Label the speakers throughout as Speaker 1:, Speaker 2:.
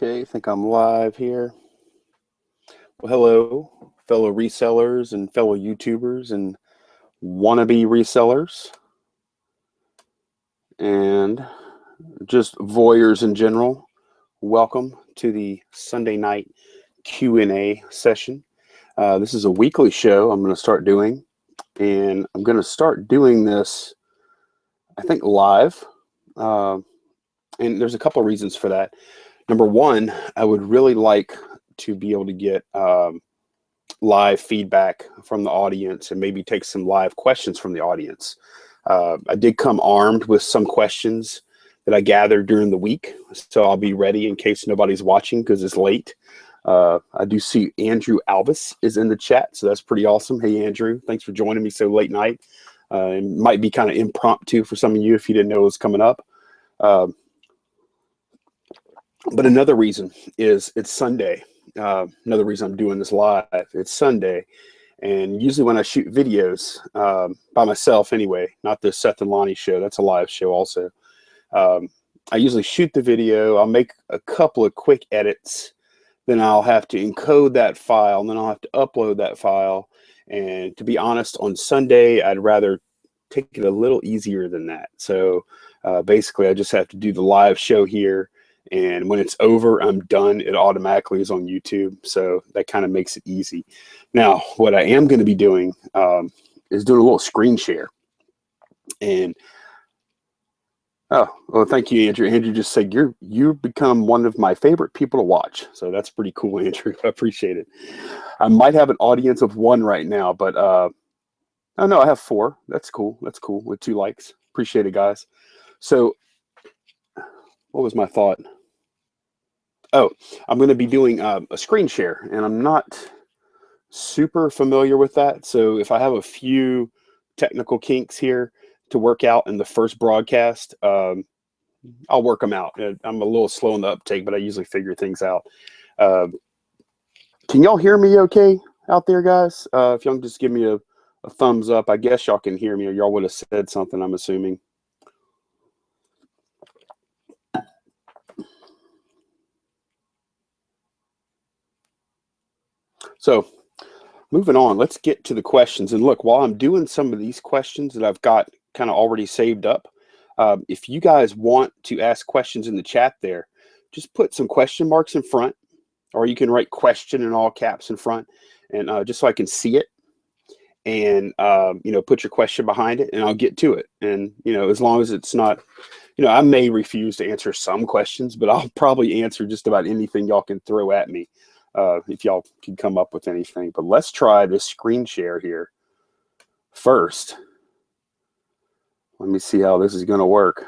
Speaker 1: Okay, I think I'm live here. Well, hello, fellow resellers and fellow YouTubers and wannabe resellers and just voyeurs in general. Welcome to the Sunday night Q&A session. This is a weekly show I'm going to start doing, and I'm going to start doing this, I think, live. And there's a couple of reasons for that. Number one, I would really like to be able to get live feedback from the audience and maybe take some live questions from the audience. I did come armed with some questions that I gathered during the week, so I'll be ready in case nobody's watching because it's late. I do see Andrew Alvis is in the chat, so that's pretty awesome. Hey, Andrew, thanks for joining me so late night. It might be kind of impromptu for some of you if you didn't know it was coming up. But another reason is it's Sunday. Another reason I'm doing this live, it's Sunday. And usually when I shoot videos, by myself anyway, not the Seth and Lonnie show, that's a live show also. I usually shoot the video, I'll make a couple of quick edits, then I'll have to encode that file, and then I'll have to upload that file. And to be honest, on Sunday, I'd rather take it a little easier than that. So basically, I just have to do the live show here. And when it's over, I'm done. It automatically is on YouTube. So that kind of makes it easy. Now, what I am going to be doing is doing a little screen share. And, oh, well, thank you, Andrew. Andrew just said, you've become one of my favorite people to watch. So that's pretty cool, Andrew. I appreciate it. I might have an audience of 1 right now, but, oh, no, I have 4. That's cool. That's cool with 2 likes. Appreciate it, guys. So what was my thought? Oh, I'm going to be doing a screen share, and I'm not super familiar with that. So if I have a few technical kinks here to work out in the first broadcast, I'll work them out. I'm a little slow in the uptake, but I usually figure things out. Can y'all hear me okay out there, guys? If y'all can just give me a thumbs up, I guess y'all can hear me, or y'all would have said something, I'm assuming. So moving on, let's get to the questions. And look, while I'm doing some of these questions that I've got kind of already saved up, if you guys want to ask questions in the chat there, just put some question marks in front, or you can write question in all caps in front, and just so I can see it. And, put your question behind it, and I'll get to it. And, as long as it's not, I may refuse to answer some questions, but I'll probably answer just about anything y'all can throw at me. If y'all can come up with anything. But let's try this screen share here first. Let me see how this is going to work.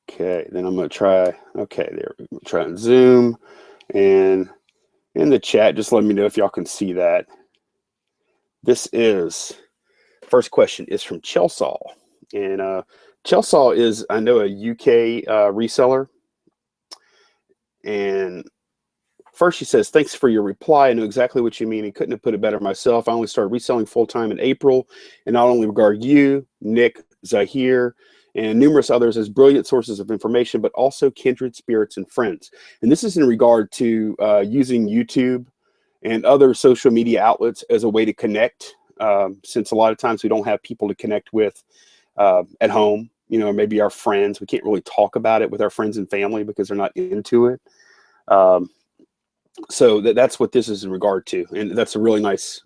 Speaker 1: Okay, then I'm going to try, okay, there, we're going to try and zoom. And in the chat, just let me know if y'all can see that. This is, first question is from Chelsea. And Chelsea is, I know, a UK reseller. And first she says, thanks for your reply. I know exactly what you mean. I couldn't have put it better myself. I only started reselling full-time in April, and not only regard you, Nick, Zahir, and numerous others as brilliant sources of information, but also kindred spirits and friends. And this is in regard to using YouTube and other social media outlets as a way to connect, since a lot of times we don't have people to connect with at home, maybe our friends. We can't really talk about it with our friends and family because they're not into it. So that's what this is in regard to. And that's a really nice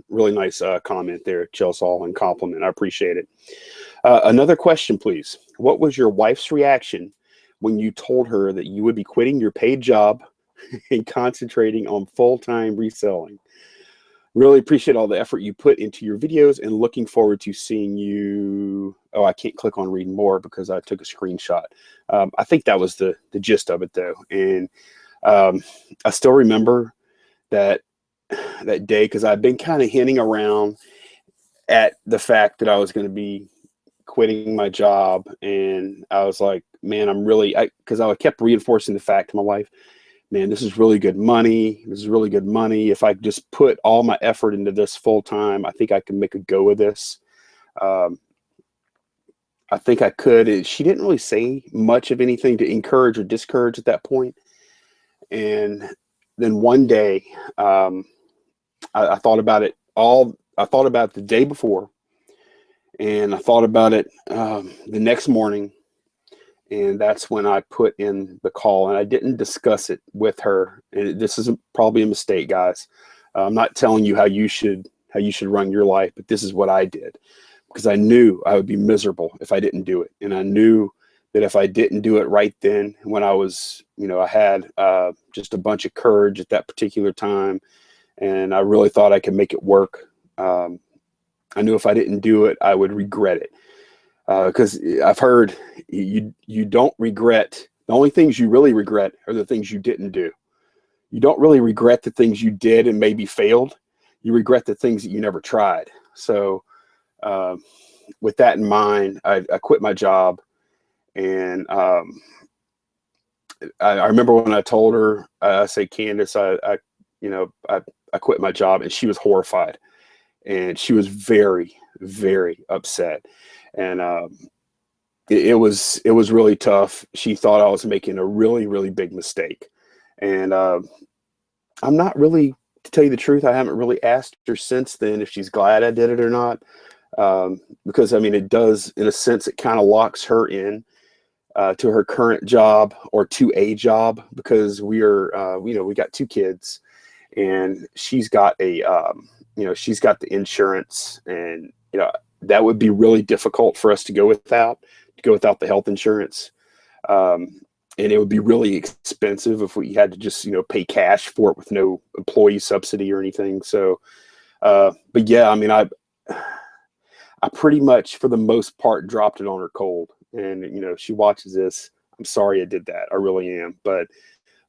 Speaker 1: comment there, Chelsea, and compliment. I appreciate it. Another question, please. What was your wife's reaction when you told her that you would be quitting your paid job and concentrating on full-time reselling? Really appreciate all the effort you put into your videos and looking forward to seeing you. Oh, I can't click on read more because I took a screenshot. I think that was the gist of it, though. And I still remember that day because I've been kind of hinting around at the fact that I was going to be quitting my job. And I was like, man, because I kept reinforcing the fact to my wife, man, this is really good money. This is really good money. If I just put all my effort into this full time, I think I can make a go of this. I think I could. She didn't really say much of anything to encourage or discourage at that point. And then one day, I thought about it all. I thought about it the day before, and I thought about it the next morning, and that's when I put in the call. And I didn't discuss it with her. And this is probably a mistake, guys. I'm not telling you how you should run your life, but this is what I did, because I knew I would be miserable if I didn't do it, and I knew that if I didn't do it right then, when I was, I had just a bunch of courage at that particular time, and I really thought I could make it work. I knew if I didn't do it, I would regret it. Because I've heard you don't regret. The only things you really regret are the things you didn't do. You don't really regret the things you did and maybe failed. You regret the things that you never tried. So with that in mind, I quit my job. And I remember when I told her, I said, Candace, I quit my job, and she was horrified, and she was very, very upset. And it was really tough. She thought I was making a really, really big mistake. And I'm not really, to tell you the truth, I haven't really asked her since then if she's glad I did it or not. Because I mean, it does, in a sense, it kind of locks her in to her current job, or to a job, because we got 2 kids, and she's got she's got the insurance, and that would be really difficult for us to go without the health insurance. And it would be really expensive if we had to just, pay cash for it with no employee subsidy or anything. So, but yeah, I mean, I pretty much, for the most part, dropped it on her cold. And, if she watches this, I'm sorry I did that. I really am. But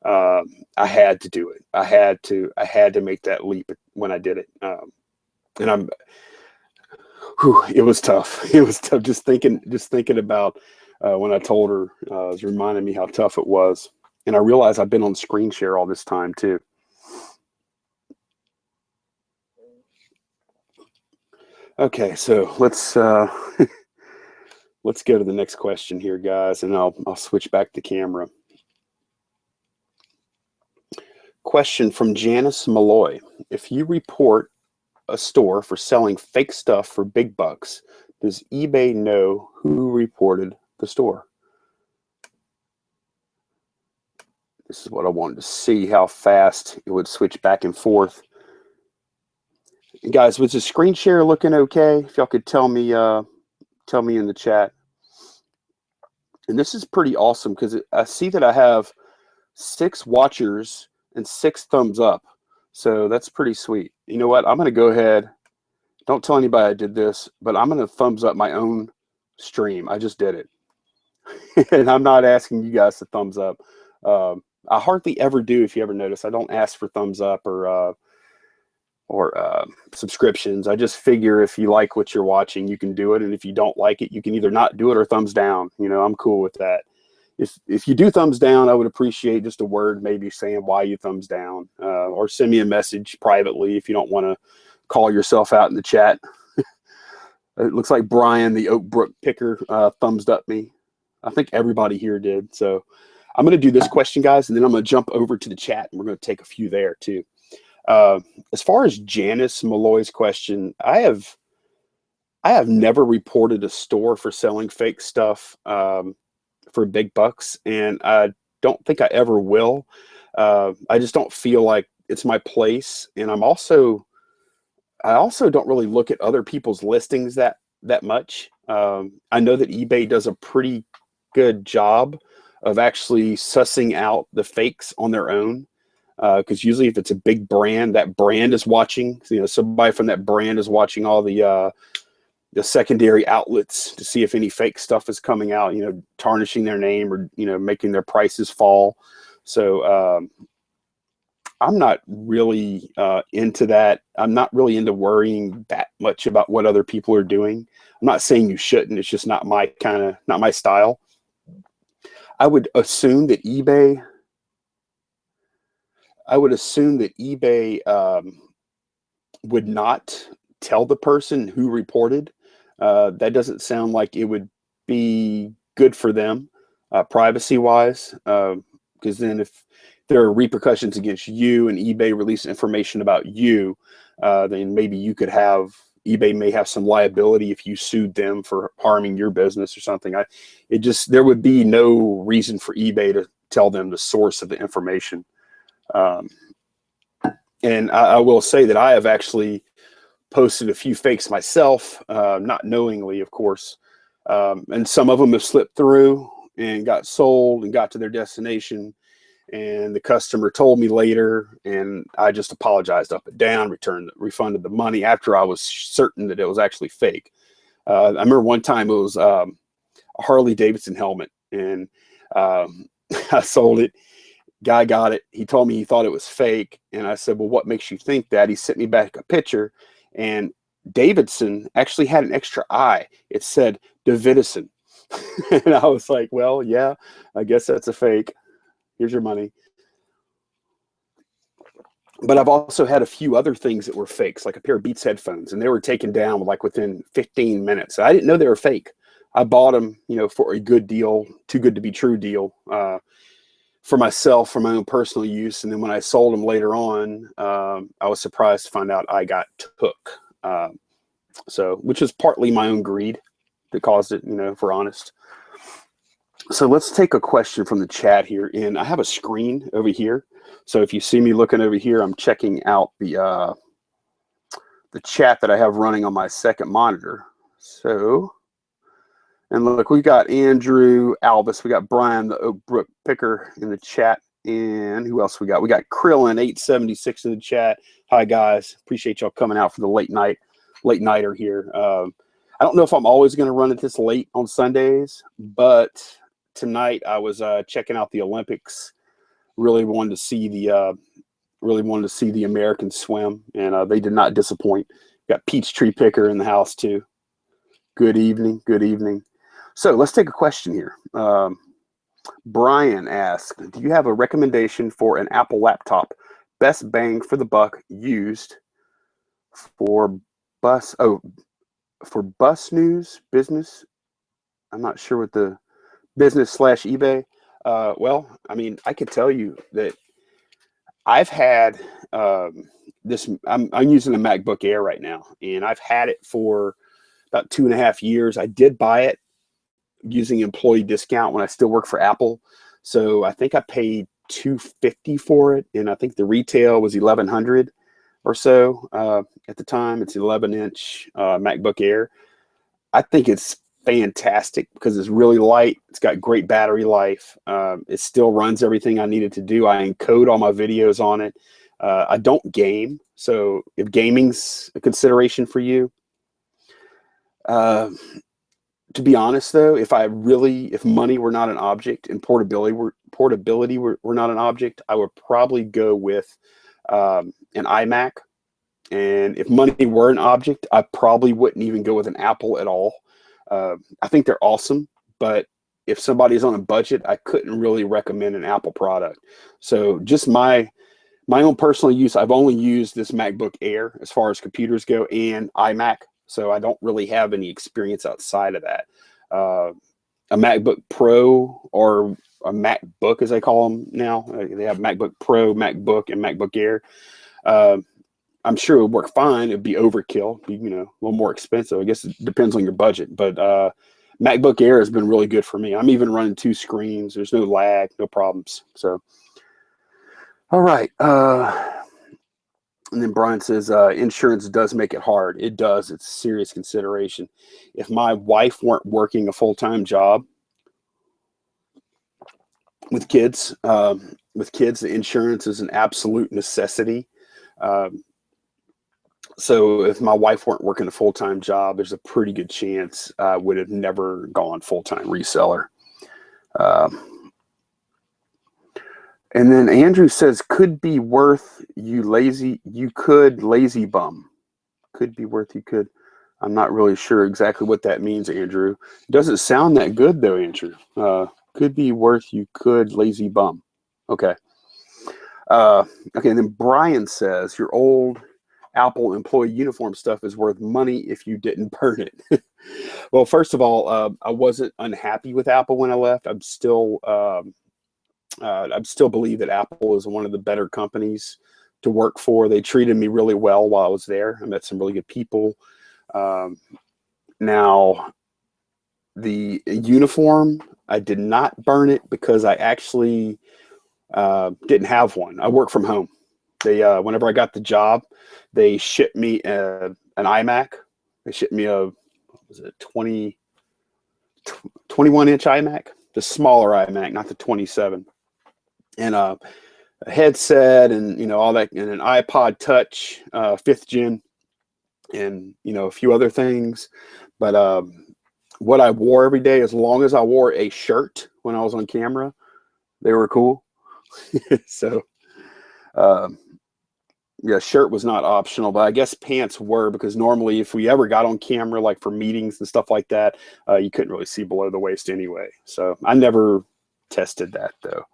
Speaker 1: I had to do it. I had to make that leap when I did it. And it was tough. It was tough just thinking about when I told her. It was reminding me how tough it was. And I realized I've been on screen share all this time too. Okay, so let's let's go to the next question here, guys, and I'll switch back the camera. Question from Janice Malloy: if you report a store for selling fake stuff for big bucks, does eBay know who reported the store? This is what I wanted to see, how fast it would switch back and forth. And guys, was the screen share looking okay? If y'all could tell me in the chat. And this is pretty awesome, because I see that I have 6 watchers and 6 thumbs up. So that's pretty sweet. You know what? I'm going to go ahead. Don't tell anybody I did this, but I'm going to thumbs up my own stream. I just did it. And I'm not asking you guys to thumbs up. I hardly ever do, if you ever notice. I don't ask for thumbs up or subscriptions. I just figure if you like what you're watching, you can do it. And if you don't like it, you can either not do it or thumbs down. I'm cool with that. If you do thumbs down, I would appreciate just a word, maybe saying why you thumbs down, or send me a message privately if you don't want to call yourself out in the chat. It looks like Brian, the Oak Brook picker, thumbs up me. I think everybody here did. So I'm going to do this question, guys, and then I'm going to jump over to the chat, and we're going to take a few there too. As far as Janice Malloy's question, I have never reported a store for selling fake stuff for big bucks, and I don't think I ever will. I just don't feel like it's my place, and I also don't really look at other people's listings that much. I know that eBay does a pretty good job of actually sussing out the fakes on their own. Because usually if it's a big brand, that brand is watching. Somebody from that brand is watching all the secondary outlets to see if any fake stuff is coming out, tarnishing their name or, making their prices fall. So I'm not really into that. I'm not really into worrying that much about what other people are doing. I'm not saying you shouldn't. It's just not my style. I would assume that eBay would not tell the person who reported. That doesn't sound like it would be good for them, privacy-wise, because then if there are repercussions against you and eBay release information about you, then maybe you could have eBay may have some liability if you sued them for harming your business or something. There would be no reason for eBay to tell them the source of the information. And I will say that I have actually posted a few fakes myself, not knowingly, of course. And some of them have slipped through and got sold and got to their destination. And the customer told me later, and I just apologized up and down, refunded the money after I was certain that it was actually fake. I remember one time it was a Harley Davidson helmet, and I sold it. Guy got it. He told me he thought it was fake, and I said, "Well, what makes you think that?" He sent me back a picture, and Davidson actually had an extra I. It said Davidson, and I was like, "Well, yeah, I guess that's a fake. Here's your money." But I've also had a few other things that were fakes, like a pair of Beats headphones, and they were taken down like within 15 minutes. I didn't know they were fake. I bought them, for a good deal, too good to be true deal, for myself, for my own personal use. And then when I sold them later on, I was surprised to find out I got took. Which is partly my own greed that caused it, if we're honest. So let's take a question from the chat here. And I have a screen over here. So if you see me looking over here, I'm checking out the chat that I have running on my second monitor. So, and look, we got Andrew Albus, we got Brian, the Oak Brook Picker in the chat. And who else we got? We got Krillin 876 in the chat. Hi guys, appreciate y'all coming out for the late nighter here. I don't know if I'm always going to run it this late on Sundays, but tonight I was checking out the Olympics. Really wanted to see the American swim, and they did not disappoint. Got Peachtree Picker in the house too. Good evening. Good evening. So let's take a question here. Brian asked, do you have a recommendation for an Apple laptop, best bang for the buck used for bus news business? I'm not sure what the business / eBay. Well, I mean, I could tell you that I've had this. I'm using a MacBook Air right now, and I've had it for about 2.5 years. I did buy it using employee discount when I still work for Apple, so I think I paid $250 for it, and I think the retail was $1,100 or so at the time. It's 11-inch MacBook Air. I think it's fantastic because it's really light. It's got great battery life. It still runs everything I needed to do. I encode all my videos on it. I don't game, so if gaming's a consideration for you, to be honest though, if money were not an object and portability were not an object, I would probably go with an iMac. And if money were an object, I probably wouldn't even go with an Apple at all. I think they're awesome, but if somebody's on a budget, I couldn't really recommend an Apple product. So just my own personal use, I've only used this MacBook Air as far as computers go and iMac. So I don't really have any experience outside of that. A MacBook Pro or a MacBook, as they call them now, they have MacBook Pro, MacBook, and MacBook Air. I'm sure it would work fine. It'd be overkill, a little more expensive. I guess it depends on your budget. But MacBook Air has been really good for me. I'm even running 2 screens. There's no lag, no problems. So, all right. And then Brian says, insurance does make it hard. It does. It's a serious consideration. If my wife weren't working a full-time job with kids, the insurance is an absolute necessity. So if my wife weren't working a full-time job, there's a pretty good chance I would have never gone full-time reseller. And then Andrew says, could be worth you lazy bum. Could be worth you could. I'm not really sure exactly what that means, Andrew. Doesn't sound that good though, Andrew. Could be worth you could lazy bum. Okay. Okay, and then Brian says, your old Apple employee uniform stuff is worth money if you didn't burn it. Well, first of all, I wasn't unhappy with Apple when I left. I still believe that Apple is one of the better companies to work for. They treated me really well while I was there. I met some really good people. Now, the uniform, I did not burn it because I actually didn't have one. I work from home. They whenever I got the job, they shipped me an iMac. They shipped me a, what was it, 21-inch iMac, the smaller iMac, not the 27, and a headset, and all that, and an iPod Touch, 5th gen, and a few other things. But what I wore every day, as long as I wore a shirt when I was on camera, they were cool. So yeah, shirt was not optional, but I guess pants were, because normally if we ever got on camera, like for meetings and stuff like that, you couldn't really see below the waist anyway. So I never tested that though.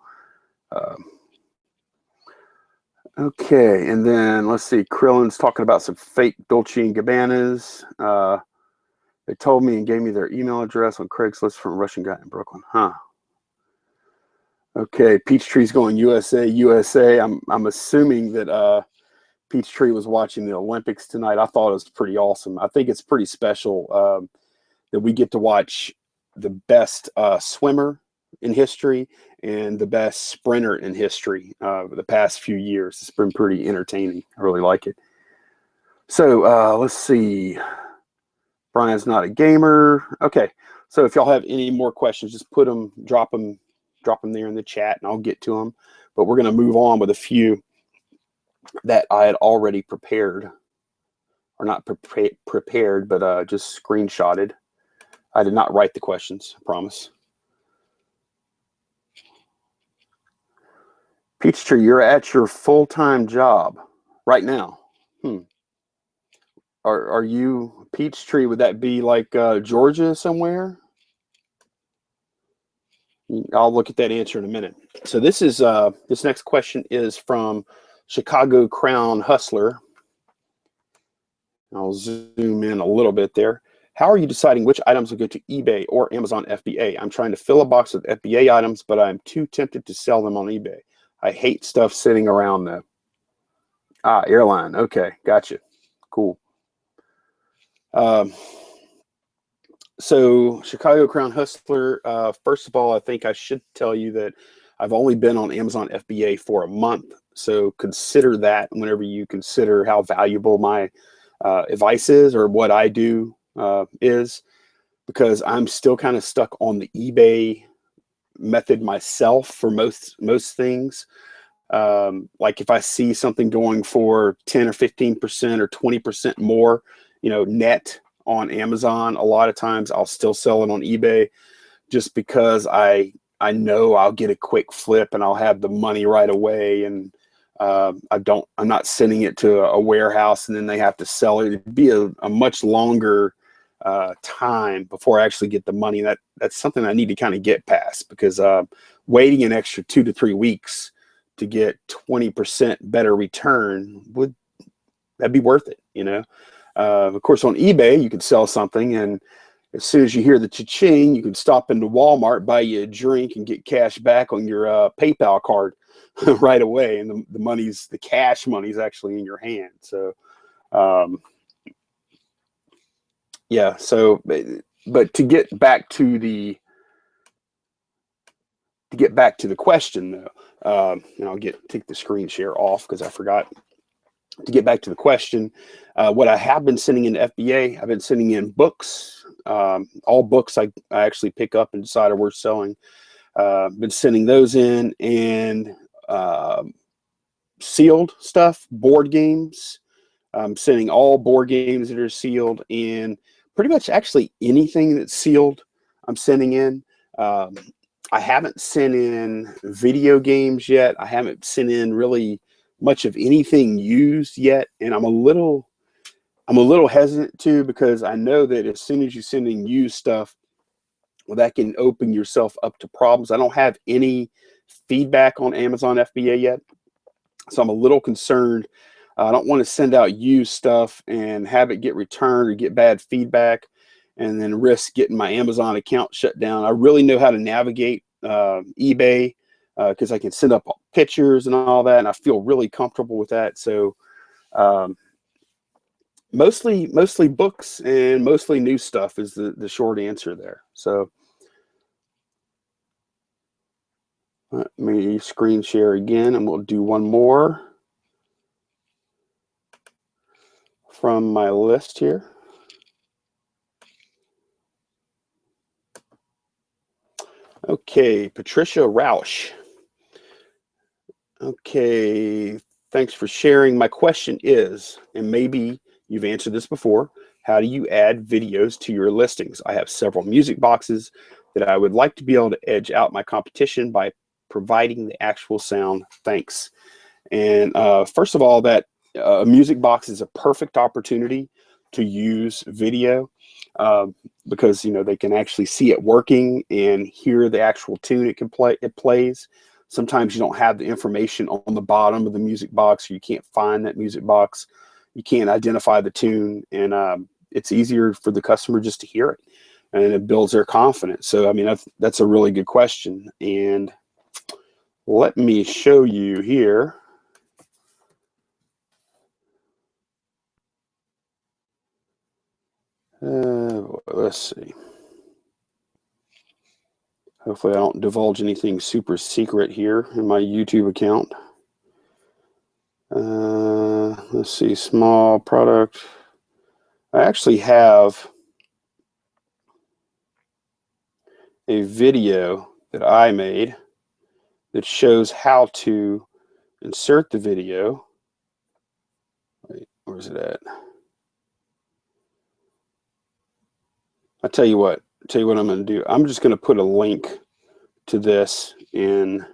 Speaker 1: Okay, and then let's see. Krillin's talking about some fake Dolce & Gabbanas. They told me and gave me their email address on Craigslist from a Russian guy in Brooklyn. Huh. Okay, Peachtree's going USA, USA. I'm assuming that Peachtree was watching the Olympics tonight. I thought it was pretty awesome. I think it's pretty special that we get to watch the best swimmer in history and the best sprinter in history the past few years. It's been pretty entertaining. I really like it. So let's see. Brian's not a gamer. Okay, so if y'all have any more questions, just put them, drop them there in the chat, and I'll get to them. But we're going to move on with a few that I had already prepared, or not prepared, but just screenshotted. I did not write the questions, I promise. Peachtree, you're at your full-time job right now. Are you Peachtree? Would that be like Georgia somewhere? I'll look at that answer in a minute. So this is this next question is from Chicago Crown Hustler. I'll zoom in a little bit there. How are you deciding which items will go to eBay or Amazon FBA? I'm trying to fill a box with FBA items, but I'm too tempted to sell them on eBay. I hate stuff sitting around though. Ah, airline. Okay, gotcha. Cool. So Chicago Crown Hustler, first of all, I think I should tell you that I've only been on Amazon FBA for a month. So consider that whenever you consider how valuable my advice is, or what I do is, because I'm still kind of stuck on the eBay method myself for most things. Like if I see something going for 10 or 15% or 20% more, net on Amazon, a lot of times I'll still sell it on eBay, just because I know I'll get a quick flip and I'll have the money right away, and I'm not sending it to a warehouse and then they have to sell it. It'd be a much longer time before I actually get the money. That's something I need to kind of get past, because waiting an extra 2 to 3 weeks to get 20% better return, that'd be worth it, Of course, on eBay, you could sell something, and as soon as you hear the cha-ching, you can stop into Walmart, buy you a drink, and get cash back on your PayPal card right away. And the cash money's actually in your hand. So, yeah. So, but to get back to the question, though, and I'll take the screen share off because I forgot. To get back to the question, what I have been sending in FBA, I've been sending in books. All books I actually pick up and decide are worth selling. Been sending those in, and sealed stuff, board games. I'm sending all board games that are sealed, and pretty much actually anything that's sealed, I'm sending in. I haven't sent in video games yet. I haven't sent in really much of anything used yet, and I'm a little hesitant too, because I know that as soon as you send in used stuff, well, that can open yourself up to problems. I don't have any feedback on Amazon FBA yet, so I'm a little concerned I don't want to send out used stuff and have it get returned or get bad feedback and then risk getting my Amazon account shut down. I really know how to navigate eBay because I can send up pictures and all that, and I feel really comfortable with that. So mostly books and mostly new stuff is the short answer there. So let me screen share again, and we'll do one more from my list here. Okay, Patricia Roush. Okay, thanks for sharing. My question is, and maybe you've answered this before, how do you add videos to your listings? I have several music boxes that I would like to be able to edge out my competition by providing the actual sound. Thanks. And first of all, that a music box is a perfect opportunity to use video because they can actually see it working and hear the actual tune it plays. Sometimes you don't have the information on the bottom of the music box, or you can't find that music box. You can't identify the tune, and it's easier for the customer just to hear it, and it builds their confidence. So, I mean, that's a really good question. And let me show you here. Let's see. Hopefully I don't divulge anything super secret here in my YouTube account. Let's see, small product. I actually have a video that I made that shows how to insert the video. Wait, where's it at? I'll tell you what I'm going to do. I'm just going to put a link to this in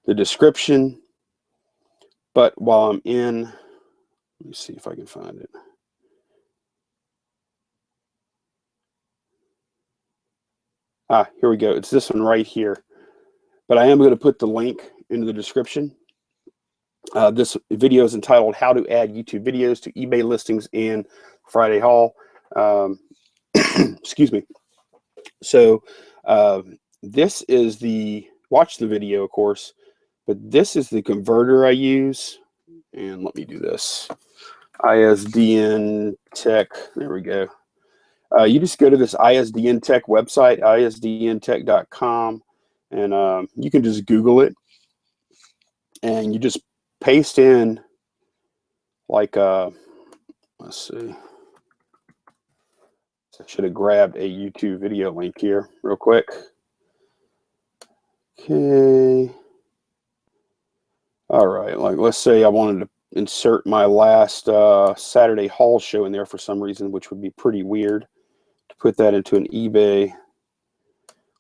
Speaker 1: the description. But while I'm in, let me see if I can find it. Here we go. It's this one right here. But I am going to put the link into the description. This video is entitled How to Add YouTube Videos to eBay Listings and Friday Haul. Excuse me. So this is watch the video, of course, but this is the converter I use. And let me do this. ISDN Tech. There we go. You just go to this ISDN Tech website, isdntech.com, and you can just Google it, and you just paste in like let's see. I should have grabbed a YouTube video link here real quick. Okay. All right. Like, let's say I wanted to insert my last Saturday haul show in there for some reason, which would be pretty weird to put that into an eBay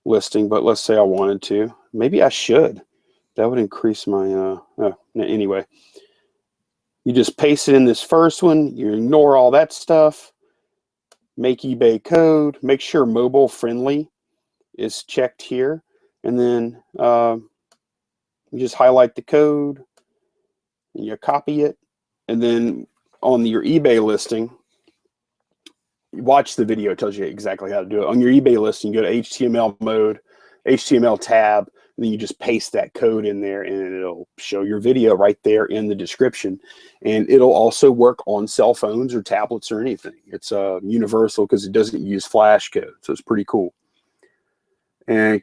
Speaker 1: listing. But let's say I wanted to. Maybe I should. That would increase my, anyway. You just paste it in this first one. You ignore all that stuff. Make eBay code. Make sure mobile friendly is checked here. And then you just highlight the code. And you copy it. And then on your eBay listing, you watch the video. It tells you exactly how to do it. On your eBay listing, you go to HTML mode, HTML tab, and then you just paste that code in there, and it'll show your video right there in the description. And it'll also work on cell phones or tablets or anything. It's universal because it doesn't use flash code, so it's pretty cool. And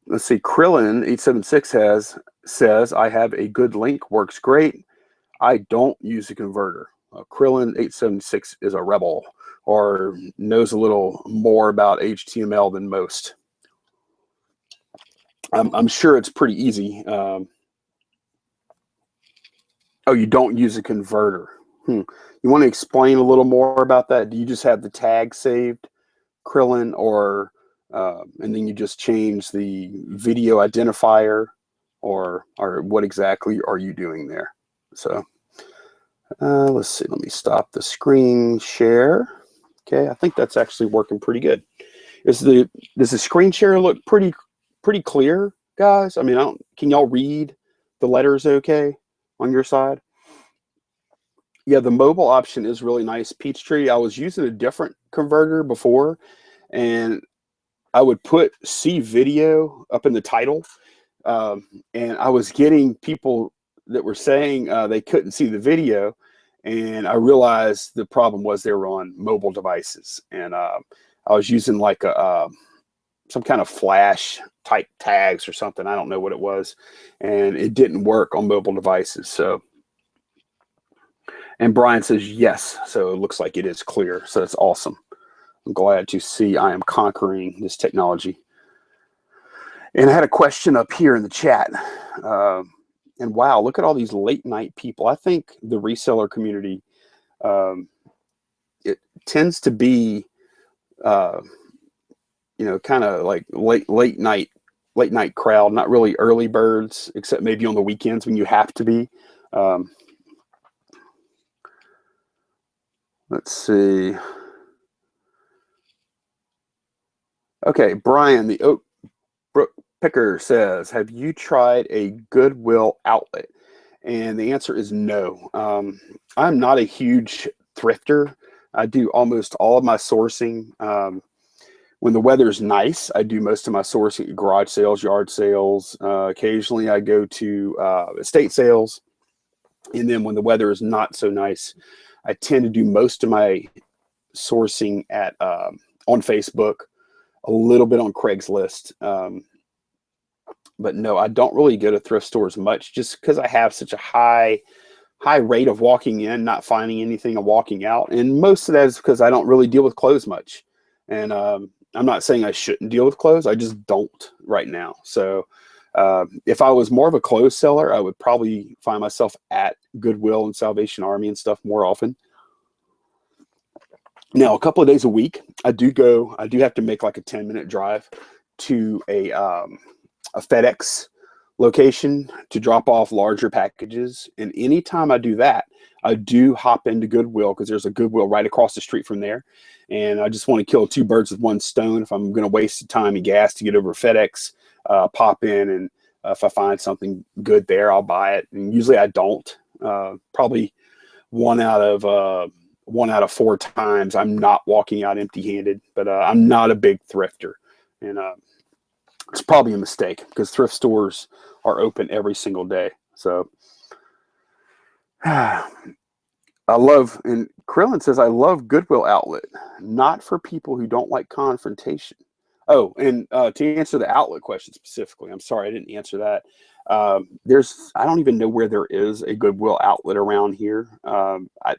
Speaker 1: let's see, Krillin876 says, I have a good link, works great. I don't use a converter. Krillin876 is a rebel or knows a little more about HTML than most. I'm sure it's pretty easy. Oh, you don't use a converter. You want to explain a little more about that? Do you just have the tag saved, Krillin, or and then you just change the video identifier, or what exactly are you doing there? So let's see. Let me stop the screen share. Okay, I think that's actually working pretty good. Does the screen share look pretty clear, guys? I mean, can y'all read the letters okay on your side? Yeah, the mobile option is really nice. Peachtree, I was using a different converter before, and I would put see video up in the title, um, and I was getting people that were saying they couldn't see the video, and I realized the problem was they were on mobile devices, and I was using like some kind of flash type tags or something. I don't know what it was, and it didn't work on mobile devices. So, and Brian says yes, so it looks like it is clear. So that's awesome. I'm glad to see I am conquering this technology. And I had a question up here in the chat. Uh, and wow, look at all these late night people. I think the reseller community, um, it tends to be, uh, kind of like late night crowd, not really early birds, except maybe on the weekends when you have to be. Um, let's see. Okay, Brian, the Oak Brook Picker says, have you tried a Goodwill outlet? And the answer is no. I'm not a huge thrifter. I do almost all of my sourcing. When the weather's nice, I do most of my sourcing at garage sales, yard sales. Occasionally, I go to estate sales. And then when the weather is not so nice, I tend to do most of my sourcing at on Facebook, a little bit on Craigslist. But no, I don't really go to thrift stores much just because I have such a high rate of walking in, not finding anything, and walking out. And most of that is because I don't really deal with clothes much. And I'm not saying I shouldn't deal with clothes. I just don't right now. So if I was more of a clothes seller, I would probably find myself at Goodwill and Salvation Army and stuff more often. Now, a couple of days a week, I do have to make like a 10-minute drive to a FedEx location to drop off larger packages. And anytime I do that, I do hop into Goodwill because there's a Goodwill right across the street from there. And I just want to kill two birds with one stone. If I'm going to waste the time and gas to get over FedEx, pop in, and if I find something good there, I'll buy it. And usually I don't. Probably one out of four times I'm not walking out empty-handed. But I'm not a big thrifter, and it's probably a mistake because thrift stores are open every single day. So I love, and Krillin says, I love Goodwill outlet, not for people who don't like confrontation. Oh, and to answer the outlet question specifically, I'm sorry I didn't answer that. I don't even know where there is a Goodwill outlet around here.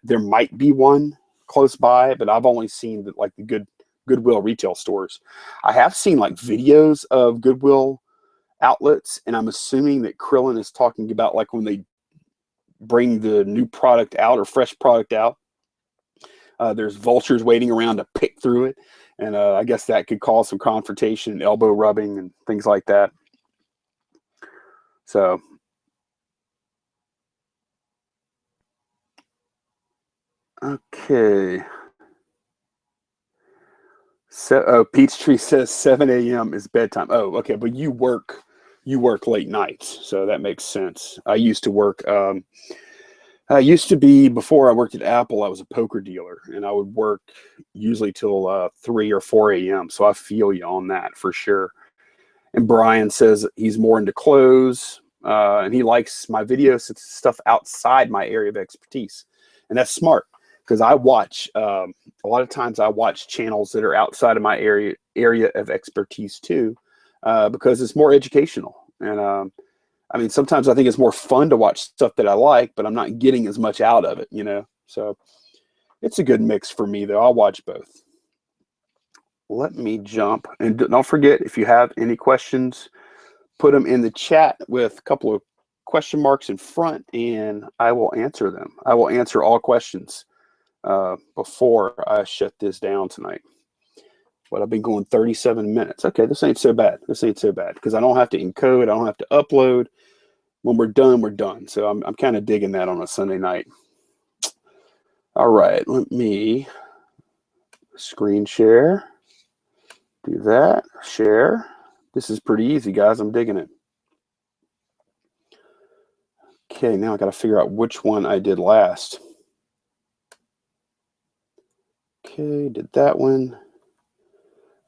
Speaker 1: There might be one close by, but I've only seen the Goodwill retail stores. I have seen like videos of Goodwill outlets, and I'm assuming that Krillin is talking about like when they bring the new product out or fresh product out. There's vultures waiting around to pick through it, and I guess that could cause some confrontation and elbow rubbing and things like that. So, okay. So, Peachtree says 7 a.m. is bedtime. Oh, okay, but you work late nights, so that makes sense. I used to work. I used to be, before I worked at Apple, I was a poker dealer, and I would work usually till 3 or 4 a.m. So I feel you on that for sure. And Brian says he's more into clothes, and he likes my videos, stuff outside my area of expertise, and that's smart because I watch a lot of times I watch channels that are outside of my area of expertise too, because it's more educational. And I mean, sometimes I think it's more fun to watch stuff that I like, but I'm not getting as much out of it. So it's a good mix for me, though. I'll watch both. Let me jump. And don't forget, if you have any questions, put them in the chat with a couple of question marks in front, and I will answer them. I will answer all questions before I shut this down tonight. But I've been going 37 minutes. Okay, this ain't so bad. This ain't so bad because I don't have to encode. I don't have to upload. When we're done, we're done. So I'm kind of digging that on a Sunday night. All right, let me screen share. Do that, share. This is pretty easy, guys. I'm digging it. Okay, now I got to figure out which one I did last. Okay, did that one.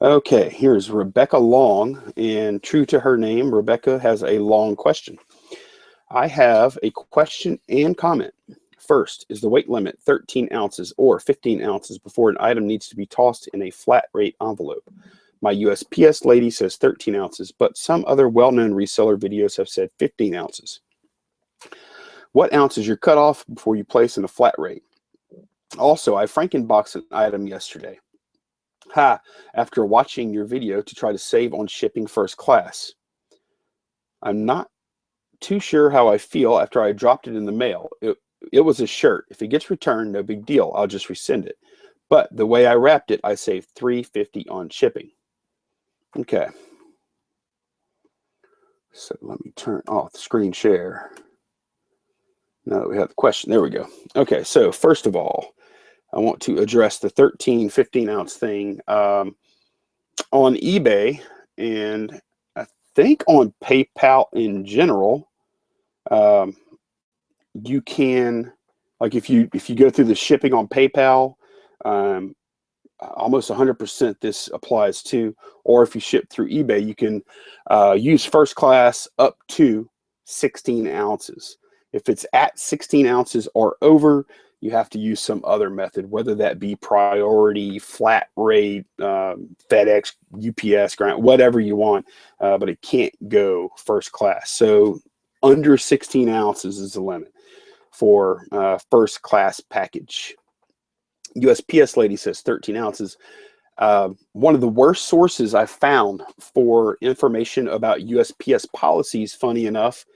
Speaker 1: Okay, here's Rebecca Long, and true to her name, Rebecca has a long question. I have a question and comment. First, is the weight limit 13 ounces or 15 ounces before an item needs to be tossed in a flat rate envelope? My USPS lady says 13 ounces, but some other well-known reseller videos have said 15 ounces. What ounce is your cutoff before you place in a flat rate? Also, I Frankenboxed an item yesterday. After watching your video to try to save on shipping first class. I'm not too sure how I feel after I dropped it in the mail. It was a shirt. If it gets returned, no big deal. I'll just resend it. But the way I wrapped it, I saved $3.50 on shipping. Okay. So let me turn off the screen share. Now that we have the question, there we go. Okay, so first of all, I want to address the 13, 15 ounce thing on eBay, and I think on PayPal in general. You can, like, if you go through the shipping on PayPal, almost 100% this applies to, or if you ship through eBay, you can use first class up to 16 ounces. If it's at 16 ounces or over, you have to use some other method, whether that be priority, flat rate, FedEx, UPS, grant, whatever you want, but it can't go first class. So under 16 ounces is the limit for first class package. USPS lady says 13 ounces. One of the worst sources I found for information about USPS policies, funny enough,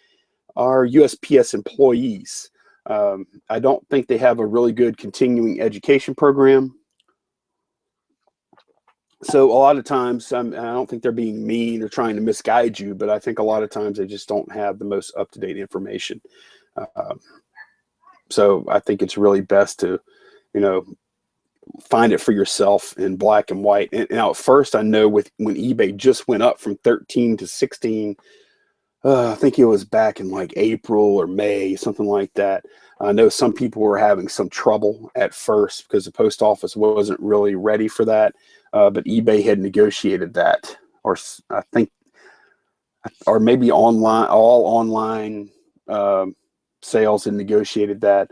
Speaker 1: are USPS employees. I don't think they have a really good continuing education program. So a lot of times, I don't think they're being mean or trying to misguide you, but I think a lot of times they just don't have the most up-to-date information. So I think it's really best to, find it for yourself in black and white. And now at first, I know when eBay just went up from 13 to 16, I think it was back in like April or May, something like that. I know some people were having some trouble at first because the post office wasn't really ready for that. But eBay had negotiated that, or I think, or maybe all online sales had negotiated that.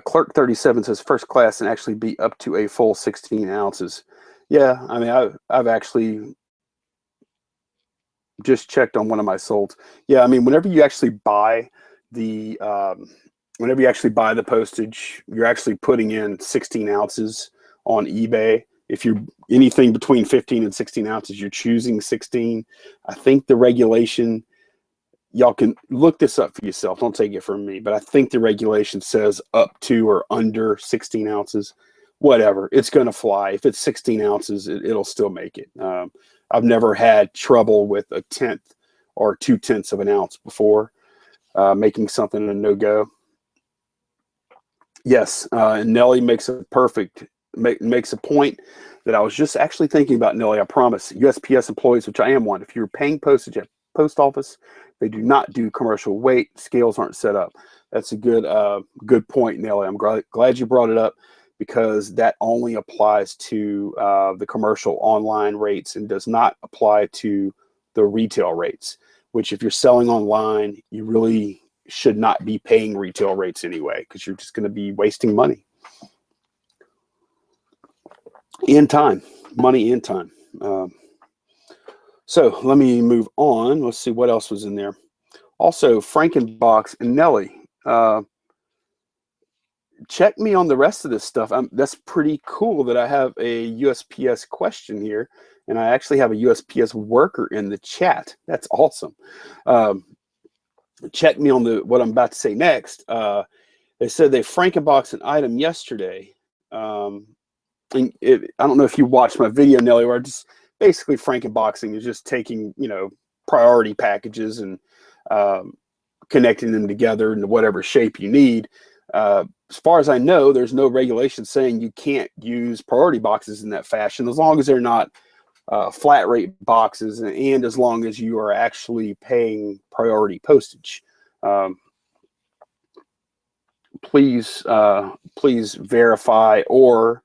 Speaker 1: Clerk 37 says first class and actually be up to a full 16 ounces. Yeah, I mean, I've actually just checked on one of my solds. Yeah, I mean, whenever you actually buy the postage, you're actually putting in 16 ounces on eBay. If you're anything between 15 and 16 ounces, you're choosing 16. I think the regulation, y'all can look this up for yourself. Don't take it from me, but I think the regulation says up to or under 16 ounces. Whatever, it's going to fly. If it's 16 ounces, it'll still make it. I've never had trouble with a tenth or 2/10 of an ounce before making something a no-go. Yes, and Nelly makes a makes a point that I was just actually thinking about, Nelly. I promise. USPS employees, which I am one, if you're paying postage at post office, they do not do commercial weight. Scales aren't set up. That's a good point, Nelly. I'm glad you brought it up, because that only applies to the commercial online rates and does not apply to the retail rates, which if you're selling online, you really should not be paying retail rates anyway, because you're just going to be wasting money and time, money and time. So let me move on. Let's see what else was in there. Also, Frankenbox and Nelly, check me on the rest of this stuff. That's pretty cool that I have a USPS question here, and I actually have a USPS worker in the chat. That's awesome. Check me on what I'm about to say next. They said they Frankenboxed an item yesterday. And I don't know if you watched my video, Nelly, where just basically Frankenboxing is just taking, priority packages and connecting them together into whatever shape you need. As far as I know, there's no regulation saying you can't use priority boxes in that fashion, as long as they're not flat rate boxes, and as long as you are actually paying priority postage. please verify or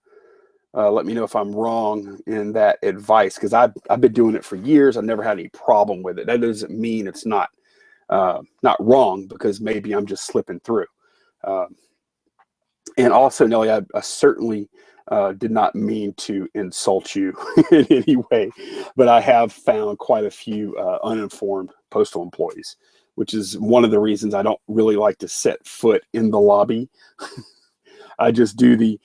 Speaker 1: let me know if I'm wrong in that advice, because I've been doing it for years. I've never had any problem with it. That doesn't mean it's not wrong, because maybe I'm just slipping through. And also, Nelly, I certainly did not mean to insult you in any way, but I have found quite a few uninformed postal employees, which is one of the reasons I don't really like to set foot in the lobby. I just do the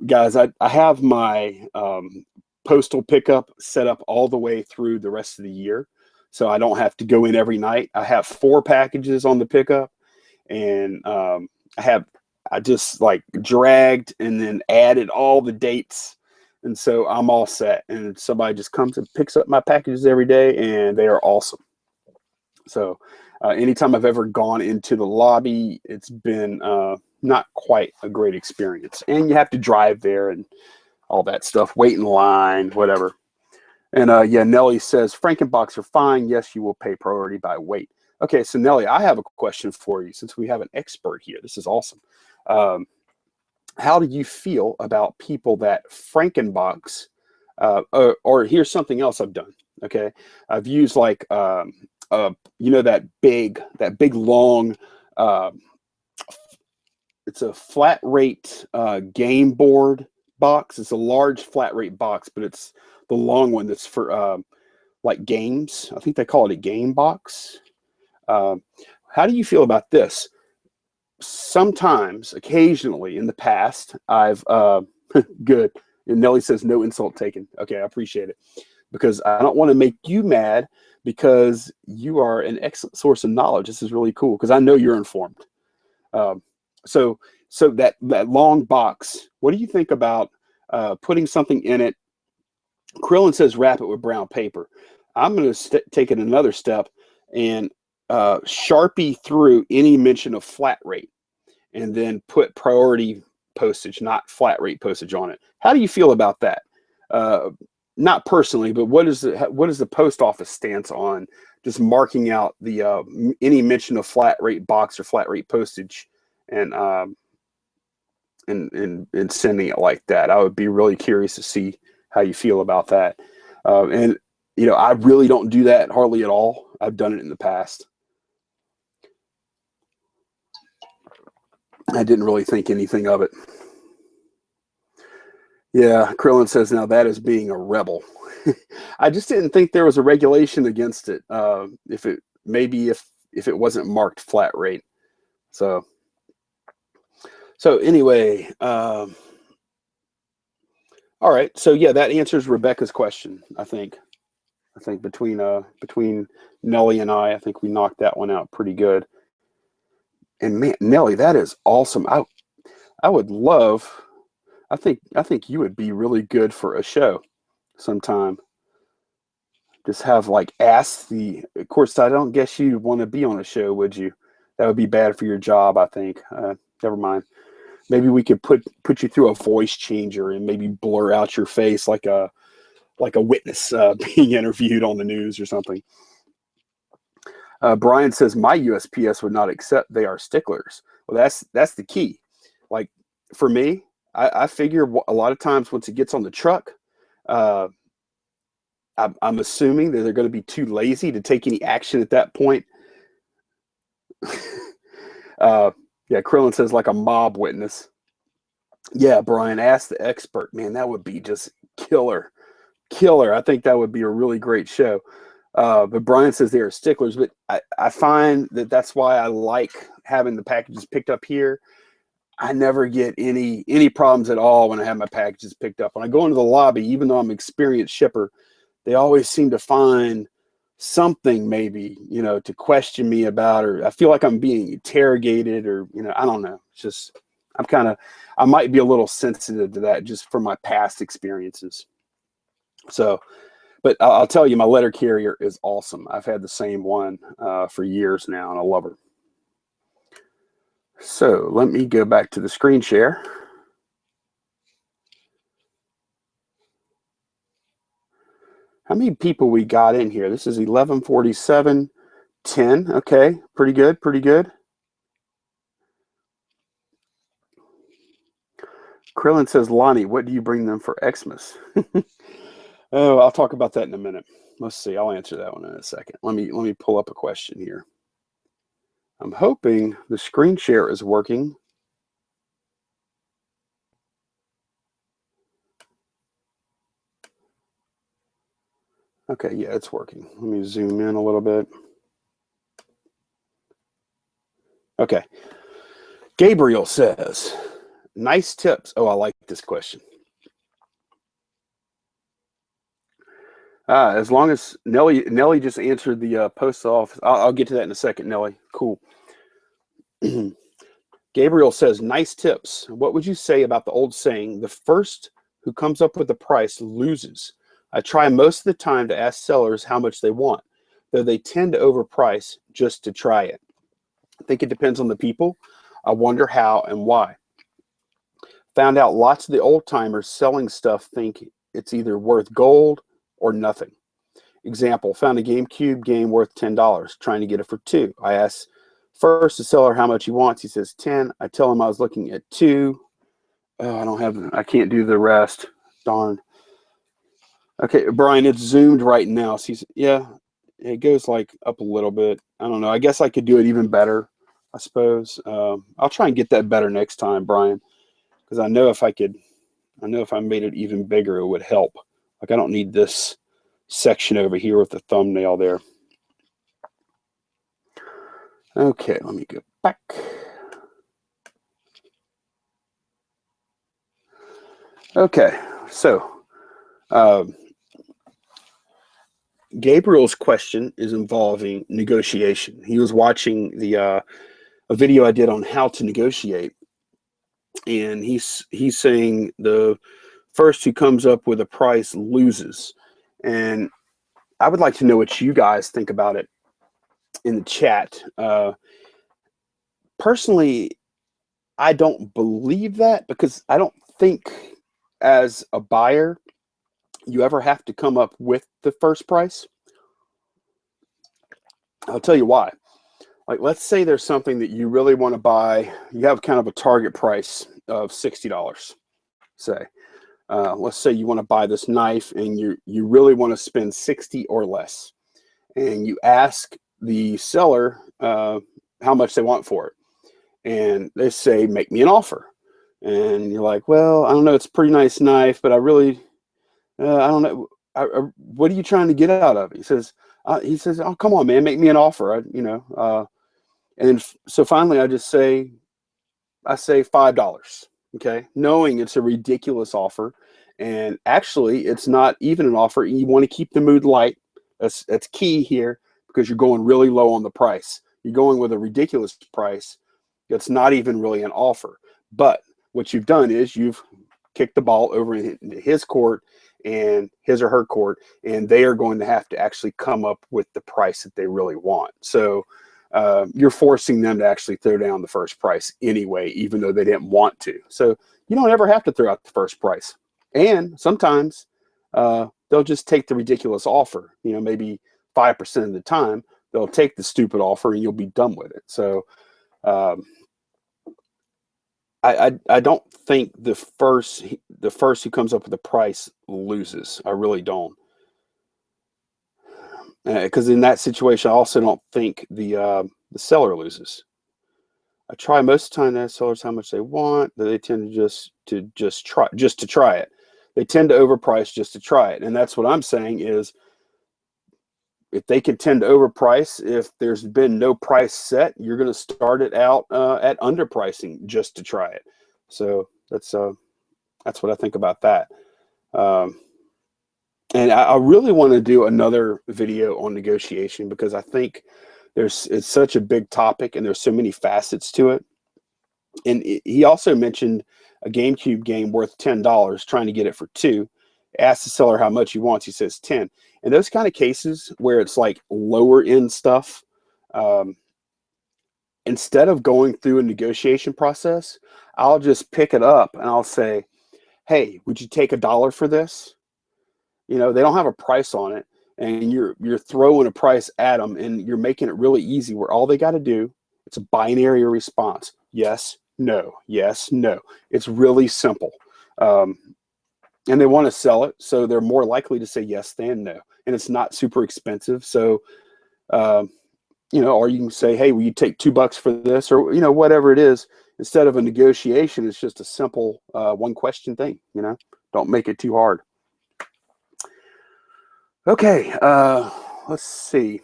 Speaker 1: guys. I have my postal pickup set up all the way through the rest of the year, so I don't have to go in every night. I have 4 packages on the pickup, and I just like dragged and then added all the dates. And so I'm all set. And somebody just comes and picks up my packages every day, and they are awesome. So anytime I've ever gone into the lobby, it's been not quite a great experience. And you have to drive there and all that stuff, wait in line, whatever. And yeah, Nelly says, Frankenbox are fine. Yes, you will pay priority by weight. Okay, so Nelly, I have a question for you, since we have an expert here. This is awesome. How do you feel about people that Frankenbox, or here's something else I've done. Okay, I've used like you know, that big long, it's a flat rate game board box. It's a large flat rate box, but it's the long one that's for like games. I think they call it a game box. How do you feel about this? Sometimes, occasionally in the past, I've good. And Nelly says no insult taken. Okay, I appreciate it, because I don't want to make you mad, because you are an excellent source of knowledge. This is really cool, because I know you're informed. So that long box, what do you think about putting something in it? Krillin says wrap it with brown paper. I'm going to take it another step and Sharpie through any mention of flat rate, and then put priority postage, not flat rate postage, on it. How do you feel about that? Not personally, but what is the post office stance on just marking out the any mention of flat rate box or flat rate postage, and sending it like that? I would be really curious to see how you feel about that. And you know, I really don't do that hardly at all. I've done it in the past. I didn't really think anything of it. Yeah, Krillin says, now that is being a rebel. I just didn't think there was a regulation against it. If it wasn't marked flat rate. So anyway, all right. So yeah, that answers Rebecca's question. I think between Nelly and I think we knocked that one out pretty good. And man, Nelly, that is awesome. I would love. I think you would be really good for a show sometime. Just have like ask the. Of course, I don't guess you'd want to be on a show, would you? That would be bad for your job, I think. Never mind. Maybe we could put you through a voice changer and maybe blur out your face like a witness being interviewed on the news or something. Brian says my USPS would not accept. They are sticklers. Well, that's the key. Like for me, I figure a lot of times once it gets on the truck, I'm assuming that they're going to be too lazy to take any action at that point. Yeah, Krillin says like a mob witness. Yeah, Brian, ask the expert. Man, that would be just killer. I think that would be a really great show. But Brian says they are sticklers. But I find that's why I like having the packages picked up here. I never get any problems at all when I have my packages picked up. When I go into the lobby, even though I'm an experienced shipper, they always seem to find something maybe, you know, to question me about, or I feel like I'm being interrogated, or, you know, I don't know. It's just, I might be a little sensitive to that just from my past experiences. So, but I'll tell you, my letter carrier is awesome. I've had the same one for years now, and I love her. So let me go back to the screen share. How many people we got in here? This is 11:47, 10. Okay, pretty good. Krillin says, Lonnie, what do you bring them for Xmas? Oh, I'll talk about that in a minute. Let's see. I'll answer that one in a second. Let me pull up a question here. I'm hoping the screen share is working. Okay, yeah, it's working. Let me zoom in a little bit. Okay. Gabriel says, nice tips. Oh, I like this question. As long as Nelly just answered the post office. I'll get to that in a second, Nelly. Cool. Gabriel says, nice tips. What would you say about the old saying, the first who comes up with the price loses? I try most of the time to ask sellers how much they want, though they tend to overprice just to try it. I think it depends on the people. I wonder how and why. Found out lots of the old timers selling stuff think it's either worth gold or nothing. Example, found a GameCube game worth $10, trying to get it for $2. I asked first the seller how much he wants. He says 10. I tell him I was looking at 2. Oh, I can't do the rest. Darn. Okay, Brian, it's zoomed right now. So yeah, it goes like up a little bit. I don't know. I guess I could do it even better, I suppose. I'll try and get that better next time, Brian, because I know if I made it even bigger, it would help. Like I don't need this section over here with the thumbnail there. Okay, let me go back. Okay, so Gabriel's question is involving negotiation. He was watching a video I did on how to negotiate, and he's saying the first who comes up with a price loses. And I would like to know what you guys think about it in the chat. Personally, I don't believe that because I don't think as a buyer you ever have to come up with the first price. I'll tell you why. Like, let's say there's something that you really want to buy. You have kind of a target price of $60, say. Let's say you want to buy this knife and you really want to spend 60 or less. And you ask the seller how much they want for it. And they say, make me an offer. And you're like, well, I don't know. It's a pretty nice knife, but I really, I don't know. What are you trying to get out of it? He says, oh, come on, man, make me an offer. And so finally I say $5, okay? Knowing it's a ridiculous offer. And actually it's not even an offer. You want to keep the mood light. That's key here because you're going really low on the price. You're going with a ridiculous price. It's not even really an offer. But what you've done is you've kicked the ball over into his court and his or her court, and they are going to have to actually come up with the price that they really want. So you're forcing them to actually throw down the first price anyway, even though they didn't want to. So you don't ever have to throw out the first price. And sometimes they'll just take the ridiculous offer. Maybe 5% of the time they'll take the stupid offer and you'll be done with it. So I don't think the first who comes up with the price loses. I really don't. Because in that situation, I also don't think the seller loses. I try most of the time to ask sellers how much they want, but they tend to just try it. They tend to overprice just to try it, and that's what I'm saying is if they can tend to overprice, if there's been no price set, you're going to start it out at underpricing just to try it. So that's what I think about that. And I really want to do another video on negotiation because I think it's such a big topic and there's so many facets to it. And he also mentioned a GameCube game worth $10, trying to get it for $2. Ask the seller how much he wants. He says 10. And those kind of cases where it's like lower end stuff, instead of going through a negotiation process, I'll just pick it up and I'll say, hey, would you take $1 for this? They don't have a price on it, and you're throwing a price at them, and you're making it really easy where all they got to do, it's a binary response. Yes, no, yes, no. It's really simple. and they want to sell it, so they're more likely to say yes than no. And it's not super expensive, so or you can say, hey, will you take $2 for this, or whatever it is. Instead of a negotiation, it's just a simple one question thing. Don't make it too hard. Okay, let's see.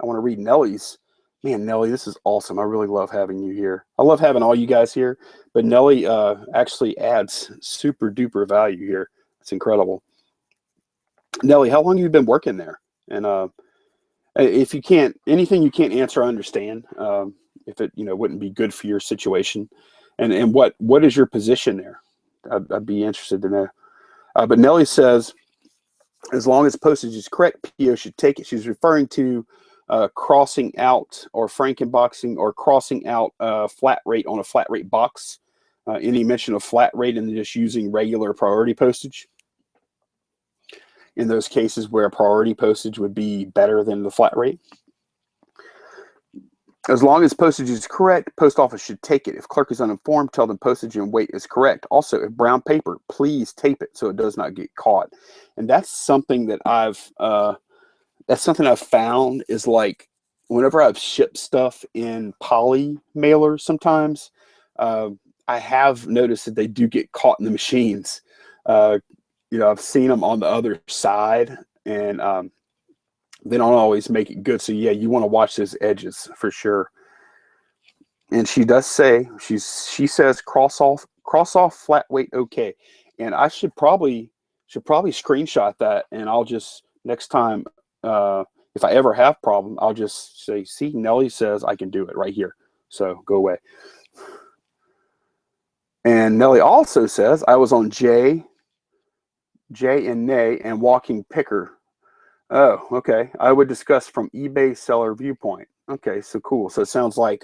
Speaker 1: I want to read Nellie's. Man, Nellie, this is awesome. I really love having you here. I love having all you guys here, but Nellie actually adds super duper value here. It's incredible. Nellie, how long have you been working there? And if you can't, anything you can't answer, I understand. If it, wouldn't be good for your situation. And what is your position there? I'd be interested to know. But Nellie says, as long as postage is correct, PO should take it. She's referring to crossing out or frankenboxing or crossing out flat rate on a flat rate box. Any mention of flat rate and just using regular priority postage. In those cases where priority postage would be better than the flat rate. As long as postage is correct, post office should take it. If clerk is uninformed, tell them postage and weight is correct. Also, if brown paper, please tape it so it does not get caught. And that's something that I've found is like whenever I've shipped stuff in poly mailers sometimes, I have noticed that they do get caught in the machines. I've seen them on the other side, and they don't always make it good. So yeah, you want to watch those edges for sure. And she does say she says cross off flat weight okay. And I should probably screenshot that, and I'll just next time if I ever have problem, I'll just say, see, Nellie says I can do it right here. So go away. And Nellie also says I was on J and Nay and walking picker. Oh, okay. I would discuss from eBay seller viewpoint. Okay, so cool. So it sounds like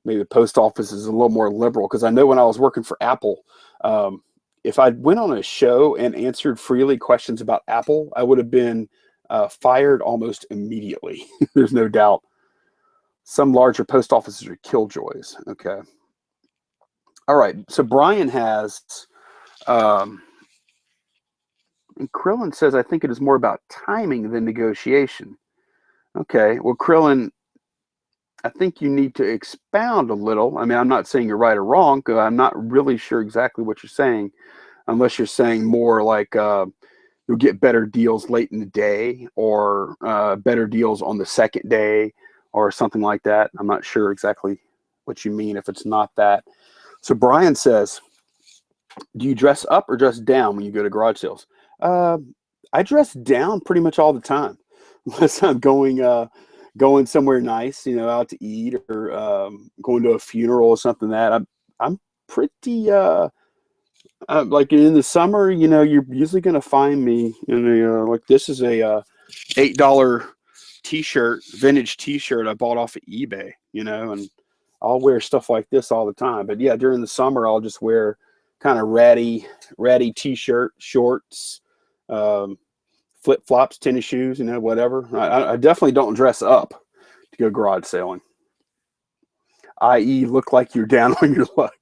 Speaker 1: maybe the post office is a little more liberal, because I know when I was working for Apple, if I went on a show and answered freely questions about Apple, I would have been fired almost immediately. There's no doubt. Some larger post offices are killjoys. Okay. All right. So Brian has, and Krillin says, I think it is more about timing than negotiation. Okay. Well, Krillin, I think you need to expound a little. I mean, I'm not saying you're right or wrong, because I'm not really sure exactly what you're saying, unless you're saying more like you'll get better deals late in the day, or better deals on the second day, or something like that. I'm not sure exactly what you mean if it's not that. So Brian says, do you dress up or dress down when you go to garage sales? I dress down pretty much all the time, unless I'm going somewhere nice, out to eat, or going to a funeral or something. That I'm pretty like in the summer, you're usually going to find me in like this is a $8 t-shirt, vintage t-shirt I bought off of eBay, and I'll wear stuff like this all the time. But yeah, during the summer, I'll just wear kind of ratty t-shirt, shorts, flip-flops, tennis shoes, whatever. I definitely don't dress up to go garage selling, i.e. look like you're down on your luck.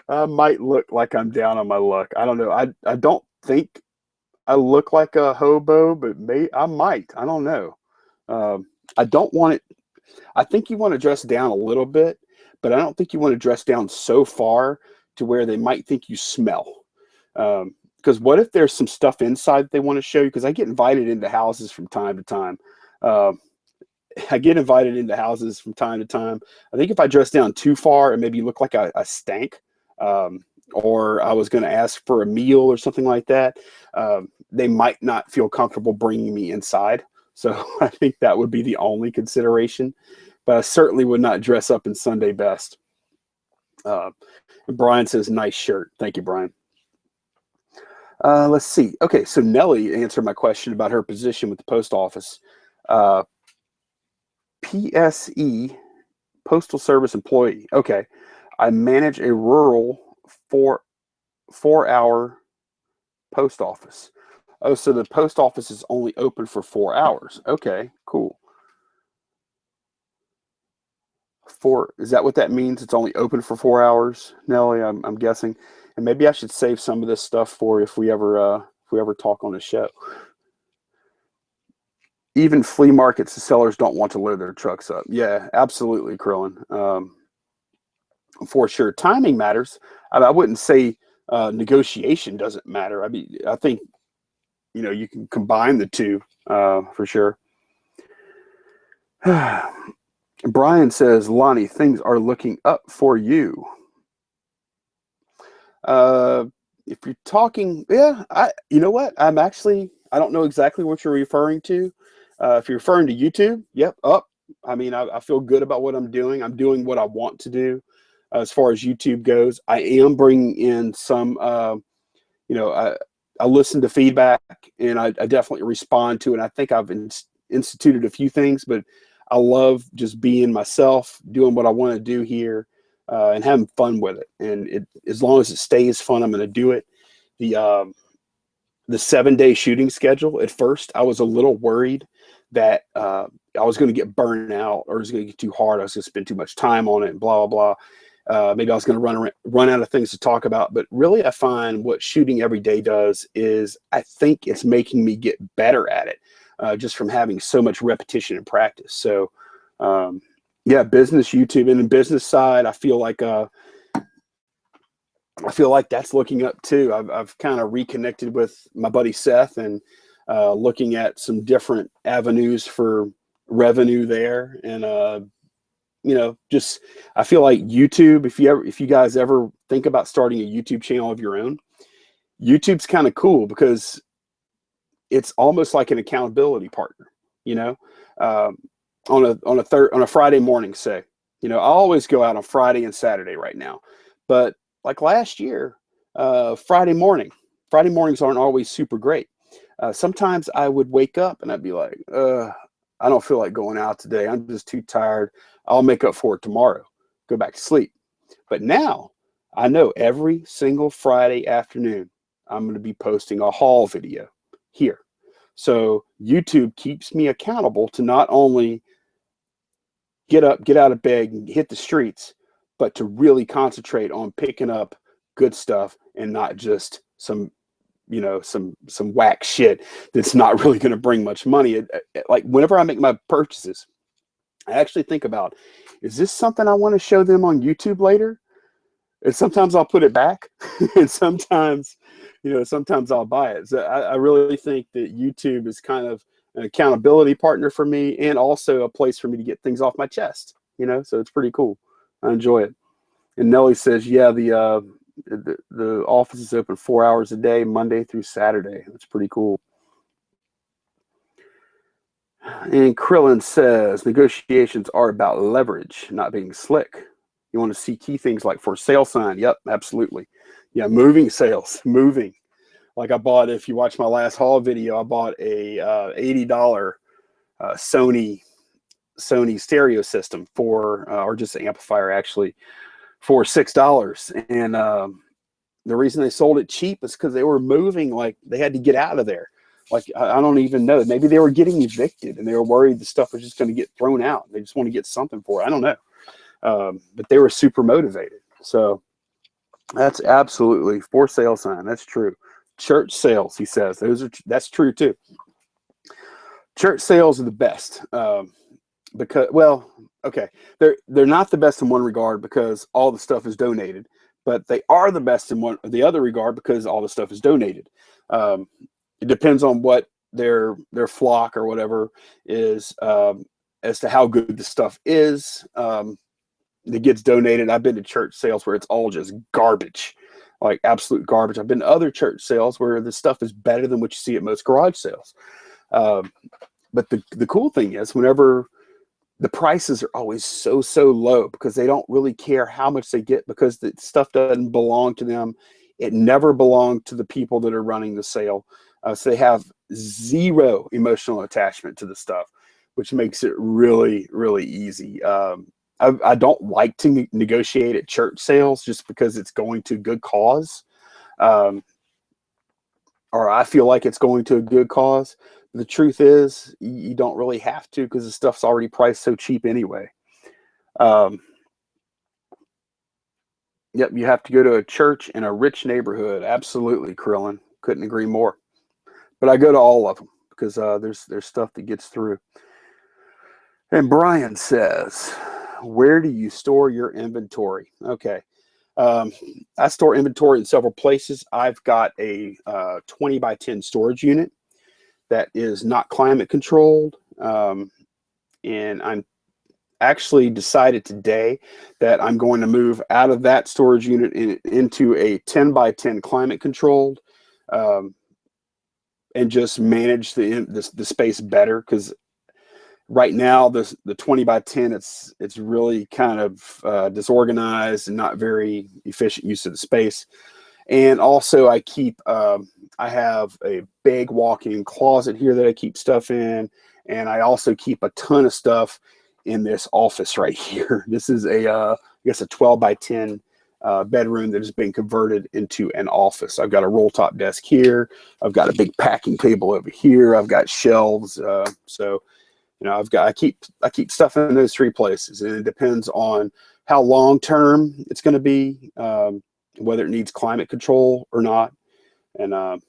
Speaker 1: I might look like I'm down on my luck. I don't know. I don't think I look like a hobo, but I might. I don't know. I don't want it. I think you want to dress down a little bit, but I don't think you want to dress down so far to where they might think you smell. Because what if there's some stuff inside that they want to show you? Because I get invited into houses from time to time. I get invited into houses from time to time. I think if I dress down too far and maybe look like I stank, or I was going to ask for a meal or something like that, they might not feel comfortable bringing me inside. So I think that would be the only consideration. But I certainly would not dress up in Sunday best. Brian says, nice shirt. Thank you, Brian. Let's see. Okay, so Nellie answered my question about her position with the post office. PSE, Postal Service employee. Okay, I manage a rural four-hour post office. Oh, so the post office is only open for 4 hours. Okay, cool. Is that what that means? It's only open for 4 hours, Nelly, I'm guessing. And maybe I should save some of this stuff for if we ever talk on the show. Even flea markets, the sellers don't want to load their trucks up. Yeah, absolutely, Krillin. For sure. Timing matters. I wouldn't say negotiation doesn't matter. I mean, I think, you can combine the two for sure. Brian says, Lonnie, things are looking up for you. If you're talking, yeah, you know what? I don't know exactly what you're referring to. If you're referring to YouTube, yep, up. I mean, I feel good about what I'm doing. I'm doing what I want to do as far as YouTube goes. I am bringing in some, I listen to feedback and I definitely respond to it. I think I've instituted a few things, but I love just being myself, doing what I want to do here, and having fun with it. And as long as it stays fun, I'm going to do it. The 7-day shooting schedule, at first, I was a little worried that I was going to get burned out or it was going to get too hard. I was going to spend too much time on it and blah, blah, blah. Maybe I was going to run out of things to talk about. But really, I find what shooting every day does is I think it's making me get better at it just from having so much repetition and practice. So, yeah, business YouTube and the business side, I feel like that's looking up too. I've kind of reconnected with my buddy Seth and looking at some different avenues for revenue there. And, just I feel like YouTube, if you guys ever think about starting a YouTube channel of your own, YouTube's kind of cool because it's almost like an accountability partner, on a Friday morning, say, I always go out on Friday and Saturday right now, but like last year, Friday mornings aren't always super great. Sometimes I would wake up and I'd be like, I don't feel like going out today. I'm just too tired. I'll make up for it tomorrow. Go back to sleep. But now I know every single Friday afternoon, I'm going to be posting a haul video here. So YouTube keeps me accountable to not only get out of bed and hit the streets, but to really concentrate on picking up good stuff and not just some whack shit that's not really going to bring much money. Like whenever I make my purchases, I actually think about, is this something I want to show them on YouTube later? And sometimes I'll put it back and sometimes I'll buy it. So I really think that YouTube is kind of an accountability partner for me and also a place for me to get things off my chest, so it's pretty cool. I enjoy it. And Nelly says, yeah, the office is open 4 hours a day, Monday through Saturday. That's pretty cool. And Krillin says, negotiations are about leverage, not being slick. You want to see key things like for sale sign. Yep, absolutely. Yeah, moving sales, moving. Like I bought, if you watch my last haul video, I bought a $80 Sony stereo system or just an amplifier actually, for $6. And the reason they sold it cheap is because they were moving, like they had to get out of there. Like I don't even know. Maybe they were getting evicted and they were worried the stuff was just going to get thrown out. They just want to get something for it. I don't know. But they were super motivated. So that's absolutely for sale sign. That's true. Church sales, he says. That's true too. Church sales are the best. Because, well, okay, they're not the best in one regard because all the stuff is donated, but they are the best in the other regard because all the stuff is donated. It depends on what their flock or whatever is, as to how good the stuff is that gets donated. I've been to church sales where it's all just garbage, like absolute garbage. I've been to other church sales where the stuff is better than what you see at most garage sales. But the cool thing is whenever the prices are always so low because they don't really care how much they get because the stuff doesn't belong to them. It never belonged to the people that are running the sale. So they have zero emotional attachment to the stuff, which makes it really, really easy. I don't like to negotiate at church sales just because it's going to a good cause. Or I feel like it's going to a good cause. The truth is you don't really have to because the stuff's already priced so cheap anyway. Yep, you have to go to a church in a rich neighborhood. Absolutely, Krillin. Couldn't agree more. But I go to all of them because there's stuff that gets through. And Brian says, where do you store your inventory? Okay. Um, I store inventory in several places. I've got a 20 by 10 storage unit that is not climate controlled. And I'm actually decided today that I'm going to move out of that storage unit into a 10 by 10 climate controlled, um, and just manage the space better, because right now the 20 by 10, it's really kind of disorganized and not very efficient use of the space. And also I have a big walk-in closet here that I keep stuff in, and I also keep a ton of stuff in this office right here. This is I guess a 12 by 10 bedroom that has been converted into an office. I've got a roll top desk here. I've got a big packing table over here. I've got shelves. So I keep stuff in those three places, and it depends on how long term it's going to be, whether it needs climate control or not, and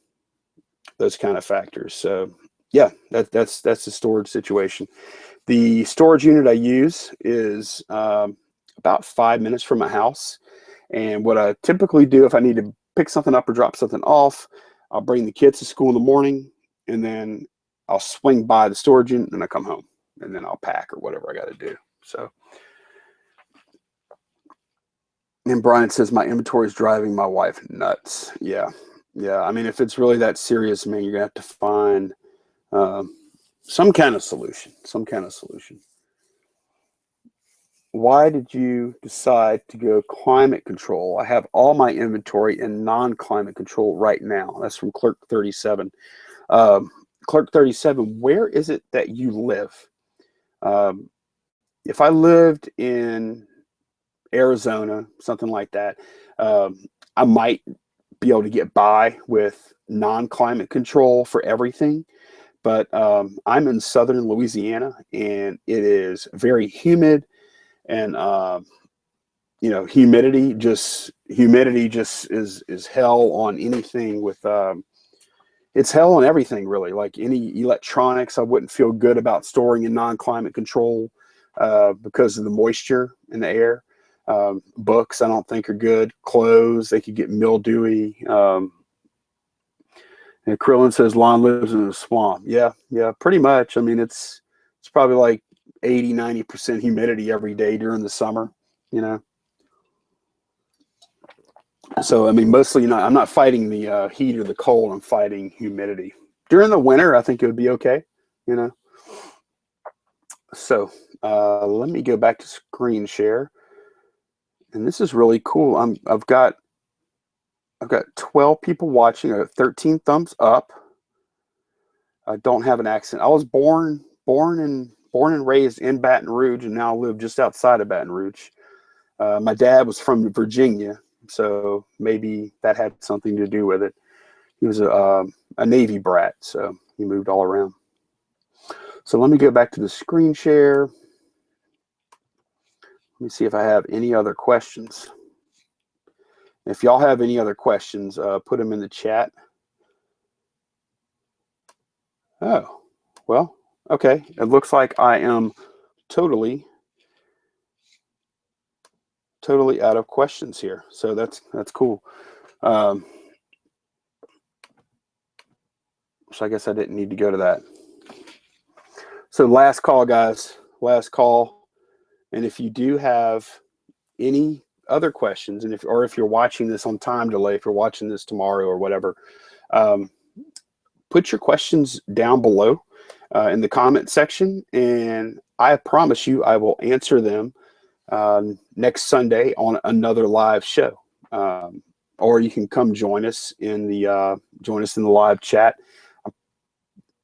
Speaker 1: those kind of factors. So yeah, that's the storage situation. The storage unit I use is about 5 minutes from my house. And what I typically do if I need to pick something up or drop something off, I'll bring the kids to school in the morning, and then I'll swing by the storage unit, and I come home, and then I'll pack or whatever I got to do. So, and Brian says my inventory is driving my wife nuts. Yeah. I mean, if it's really that serious, man, you're gonna have to find some kind of solution. Why did you decide to go climate control? I have all my inventory in non-climate control right now. That's from Clerk 37. Clerk 37, where is it that you live? If I lived in Arizona, something like that, I might be able to get by with non-climate control for everything. But I'm in southern Louisiana, and it is very humid, and humidity just is hell on anything with it's hell on everything, really. Like any electronics, I wouldn't feel good about storing in non-climate control because of the moisture in the air. Books, I don't think are good. Clothes, they could get mildewy. And Krillin says Lon lives in a swamp. Yeah, pretty much. I mean, it's probably like 80-90% humidity every day during the summer, you know. So I mean, mostly, I'm not fighting the heat or the cold. I'm fighting humidity. During the winter, I think it would be okay, you know. So let me go back to screen share, and this is really cool. I've got 12 people watching. I got 13 thumbs up. I don't have an accent. I was born and raised in Baton Rouge, and now live just outside of Baton Rouge. My dad was from Virginia, so maybe that had something to do with it. He was a Navy brat, so he moved all around. So let me go back to the screen share. Let me see if I have any other questions. If y'all have any other questions, put them in the chat. Oh, well, okay. It looks like I am totally out of questions here. So that's cool. So I guess I didn't need to go to that. So last call, guys. Last call. And if you do have any other questions, and if you're watching this on time delay, if you're watching this tomorrow or whatever, put your questions down below in the comment section, and I promise you I will answer them next Sunday on another live show. Or you can come join us in the live chat.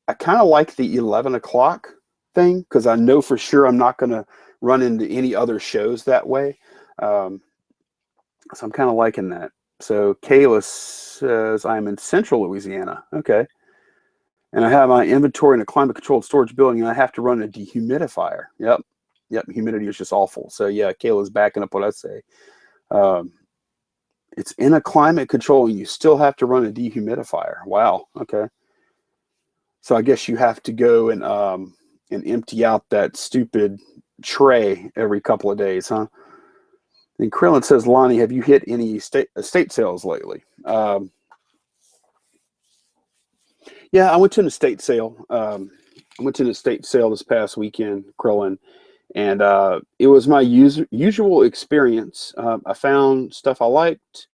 Speaker 1: I kind of like the 11 o'clock thing because I know for sure I'm not going to run into any other shows that way. So I'm kind of liking that. So Kayla says I'm in central Louisiana. Okay. And I have my inventory in a climate controlled storage building, and I have to run a dehumidifier. Yep. Humidity is just awful. So yeah, Kayla's backing up what I say. It's in a climate control and you still have to run a dehumidifier. Wow. Okay. So I guess you have to go and empty out that stupid tray every couple of days, huh? And Krillin says, Lonnie, have you hit any estate sales lately? Yeah, I went to an estate sale. I went to an estate sale this past weekend, Krillin, and it was my usual experience. I found stuff I liked,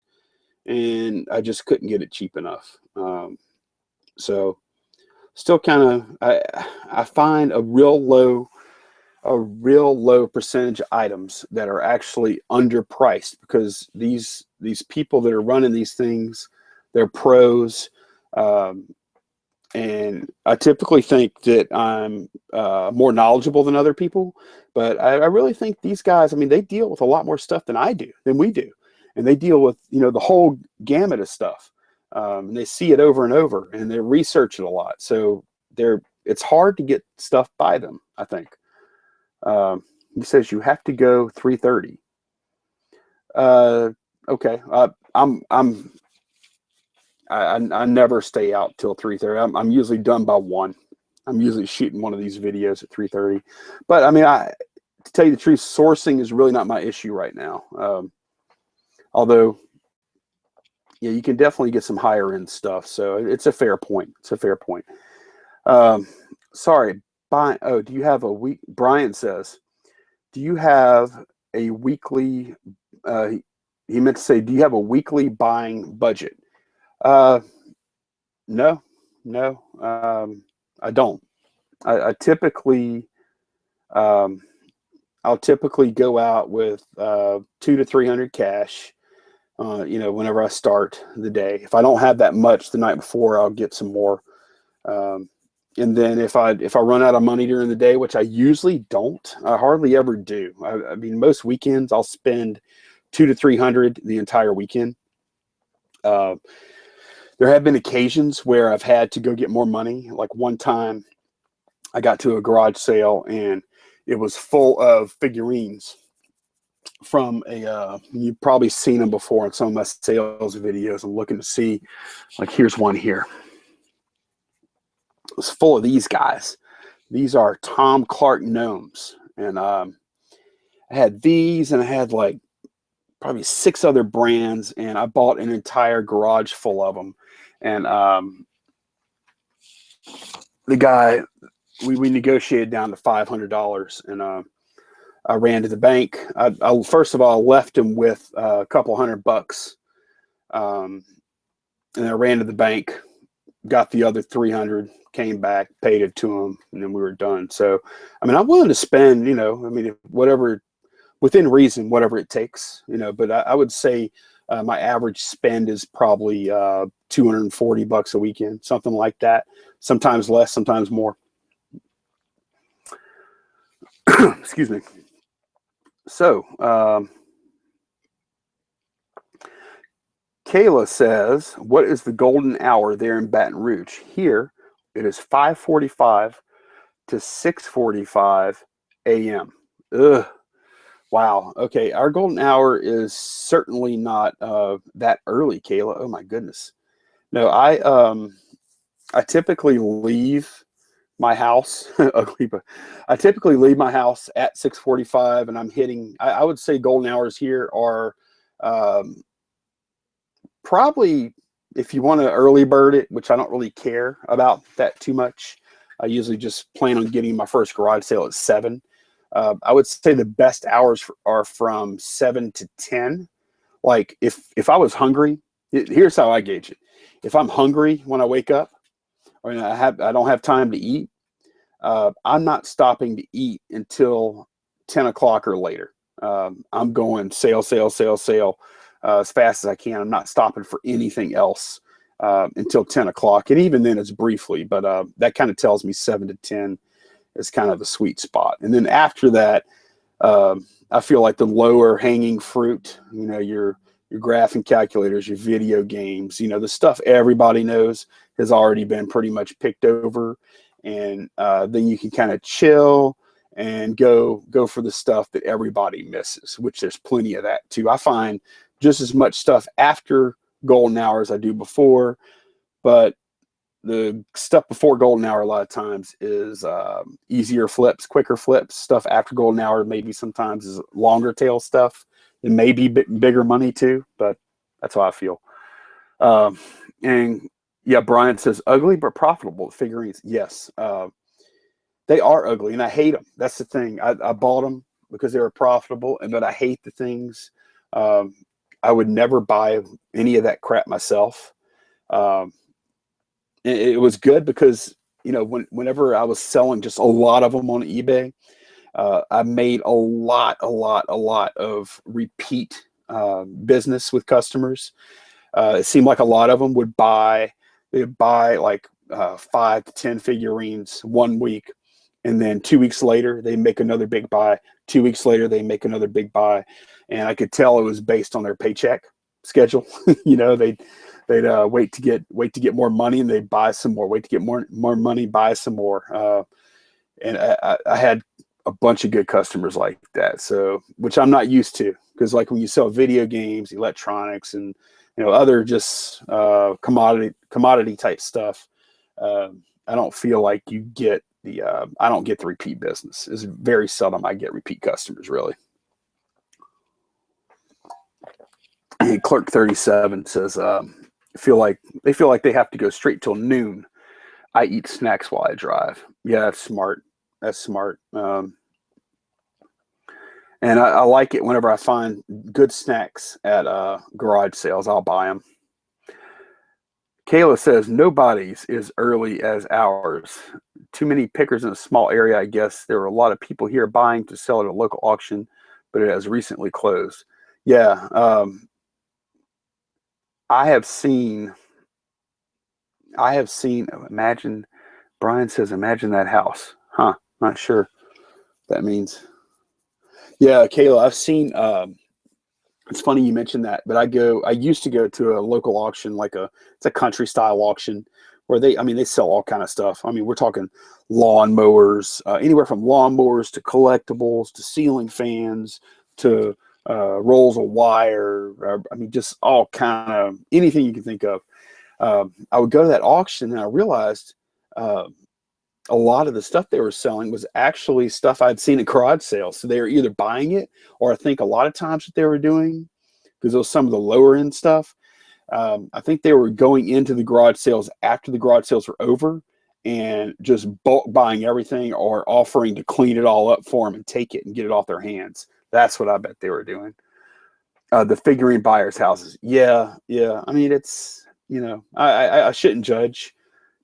Speaker 1: and I just couldn't get it cheap enough. So still kind of, I find a real low percentage of items that are actually underpriced, because these people that are running these things, they're pros. Um, and I typically think that I'm more knowledgeable than other people, but I really think these guys, I mean, they deal with a lot more stuff than we do, and they deal with, you know, the whole gamut of stuff. And they see it over and over, and they research it a lot, so it's hard to get stuff by them, I think. He says you have to go 3:30. Okay, I never stay out till 3:30. I'm usually done by 1. I'm usually shooting one of these videos at 3:30. But I mean, to tell you the truth, sourcing is really not my issue right now. Although, yeah, you can definitely get some higher end stuff. So it's a fair point. It's a fair point. Sorry. Do you have a week? Brian says, do you have a weekly? He meant to say, do you have a weekly buying budget? No, no, I don't. I typically, um, I'll typically go out with 200 to 300 cash. You know, whenever I start the day. If I don't have that much the night before, I'll get some more. Um, and then if I run out of money during the day, which I usually don't, I hardly ever do. I mean, most weekends I'll spend 200 to 300 the entire weekend. Uh, there have been occasions where I've had to go get more money. Like one time, I got to a garage sale and it was full of figurines from you've probably seen them before in some of my sales videos. I'm looking to see, like, here's one here. It was full of these guys. These are Tom Clark gnomes. And I had these, and I had like probably 6 other brands, and I bought an entire garage full of them. And the guy, we negotiated down to $500, and I ran to the bank. I first of all left him with a couple $100, and I ran to the bank, got the other 300, came back, paid it to him, and then we were done. So, I mean, I'm willing to spend, you know, I mean, whatever, within reason, whatever it takes, you know. But I would say my average spend is probably $240 a weekend, something like that. Sometimes less, sometimes more. Excuse me. So, Kayla says, what is the golden hour there in Baton Rouge? Here, it is 5:45 to 6:45 a.m. Ugh. Wow. Okay. Our golden hour is certainly not that early, Kayla. Oh my goodness. No, I typically leave my house. I typically leave my house at 6:45, and I'm hitting. I would say golden hours here are probably, if you want to early bird it, which I don't really care about that too much. I usually just plan on getting my first garage sale at 7. I would say the best hours are from 7 to 10. Like if I was hungry, here's how I gauge it. If I'm hungry when I wake up, or I don't have time to eat, I'm not stopping to eat until 10 o'clock or later. I'm going sale, sale, sale, sale as fast as I can. I'm not stopping for anything else until 10 o'clock. And even then it's briefly, but that kind of tells me 7 to 10 is kind of the sweet spot. And then after that, I feel like the lower hanging fruit, you know, your graphing calculators, your video games, you know, the stuff everybody knows has already been pretty much picked over. And then you can kind of chill and go for the stuff that everybody misses, which there's plenty of that too. I find just as much stuff after golden hour as I do before, but the stuff before golden hour a lot of times is easier flips, quicker flips. Stuff after golden hour maybe sometimes is longer tail stuff. It may be bigger money too, but that's how I feel. And yeah, Brian says ugly but profitable figurines. Yes, they are ugly, and I hate them. That's the thing. I bought them because they were profitable, but I hate the things. I would never buy any of that crap myself. It was good because, you know, whenever I was selling just a lot of them on eBay, I made a lot of repeat business with customers. It seemed like a lot of them they'd buy like 5 to 10 figurines 1 week, and then 2 weeks later they make another big buy. 2 weeks later they make another big buy, and I could tell it was based on their paycheck schedule. You know, they'd wait to get more money, and they'd buy some more. Wait to get more money, buy some more. And I had a bunch of good customers like that. So, which I'm not used to, because like when you sell video games, electronics, and other just commodity type stuff, I don't feel like you get I don't get the repeat business. It's very seldom I get repeat customers, really. And Clerk 37 says, feel like they have to go straight till noon. I eat snacks while I drive. Yeah, that's smart. That's smart. And I like it whenever I find good snacks at garage sales. I'll buy them. Kayla says, nobody's as early as ours. Too many pickers in a small area, I guess. There were a lot of people here buying to sell at a local auction, but it has recently closed. Yeah. I have seen, imagine, Brian says, imagine that house. Huh, not sure what that means. Yeah, Kayla, I've seen, it's funny you mentioned that, but I used to go to a local auction, it's a country style auction where they sell all kind of stuff. I mean, we're talking lawnmowers, anywhere from lawnmowers to collectibles to ceiling fans to rolls of wire. I mean, just all kind of anything you can think of. I would go to that auction, and I realized a lot of the stuff they were selling was actually stuff I'd seen at garage sales. So they were either buying it, or I think a lot of times what they were doing, because it was some of the lower end stuff, I think they were going into the garage sales after the garage sales were over and just bulk buying everything, or offering to clean it all up for them and take it and get it off their hands. That's what I bet they were doing. The figurine buyers' houses. Yeah. I mean, it's, I shouldn't judge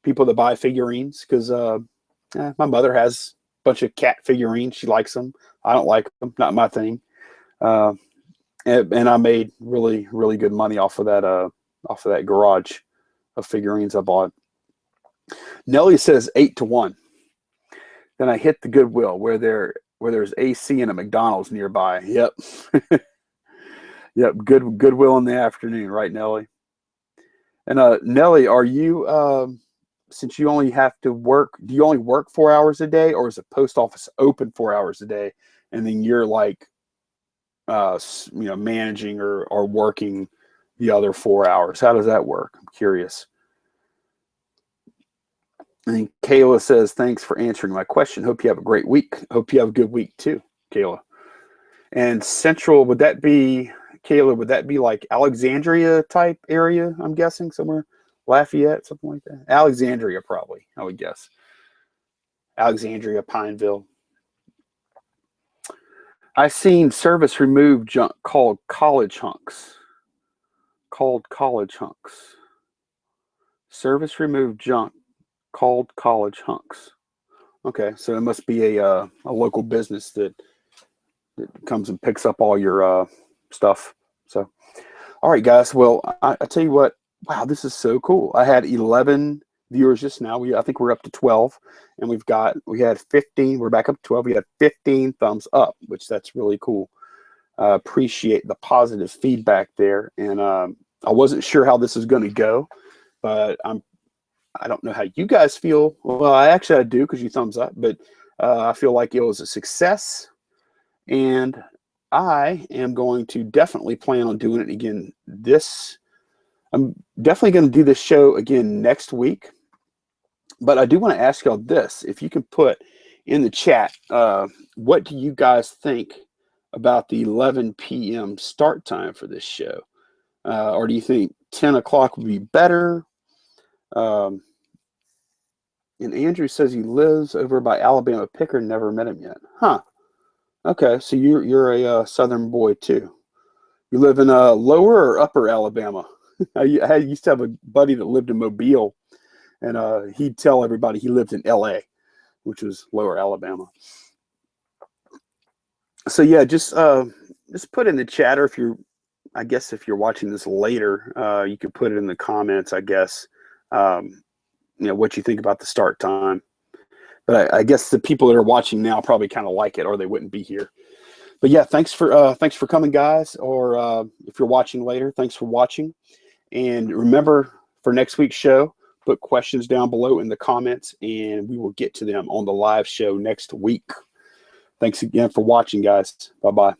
Speaker 1: people that buy figurines, because my mother has a bunch of cat figurines. She likes them. I don't like them. Not my thing. And I made really, really good money off of that garage of figurines I bought. Nellie says 8-1. Then I hit the Goodwill where there's AC and a McDonald's nearby. Yep. Yep. Goodwill in the afternoon, right, Nellie? And Nellie, are you since you only have to work, do you only work 4 hours a day, or is the post office open 4 hours a day, and then you're like managing or working the other 4 hours? How does that work? I'm curious. And Kayla says, thanks for answering my question. Hope you have a great week. Hope you have a good week too, Kayla. And Central, Kayla, would that be like Alexandria type area? I'm guessing somewhere, Lafayette, something like that. Alexandria, probably, I would guess. Alexandria, Pineville. I've seen service removed junk called college hunks. Service removed junk called college hunks. Okay, so it must be a local business that comes and picks up all your stuff. So, all right, guys. Well, I tell you what. Wow, this is so cool. I had 11 viewers just now. I think we're up to 12, and we had 15. We're back up to 12. We had 15 thumbs up, which that's really cool. Appreciate the positive feedback there. And I wasn't sure how this is going to go, but I don't know how you guys feel. Well, I do, because you thumbs up, but I feel like it was a success, and I am going to definitely plan on doing it again I'm definitely going to do this show again next week. But I do want to ask y'all this. If you can put in the chat, what do you guys think about the 11 p.m. start time for this show? Or do you think 10 o'clock would be better? And Andrew says he lives over by Alabama Picker, never met him yet. Huh. Okay, so you're a Southern boy too. You live in lower or upper Alabama? I used to have a buddy that lived in Mobile, and he'd tell everybody he lived in L.A., which was lower Alabama. So yeah, just put in the chat, or I guess if you're watching this later, you could put it in the comments, I guess, what you think about the start time. But I guess the people that are watching now probably kind of like it, or they wouldn't be here. But yeah, thanks for coming, guys. Or if you're watching later, thanks for watching. And remember, for next week's show, put questions down below in the comments, and we will get to them on the live show next week. Thanks again for watching, guys. Bye-bye.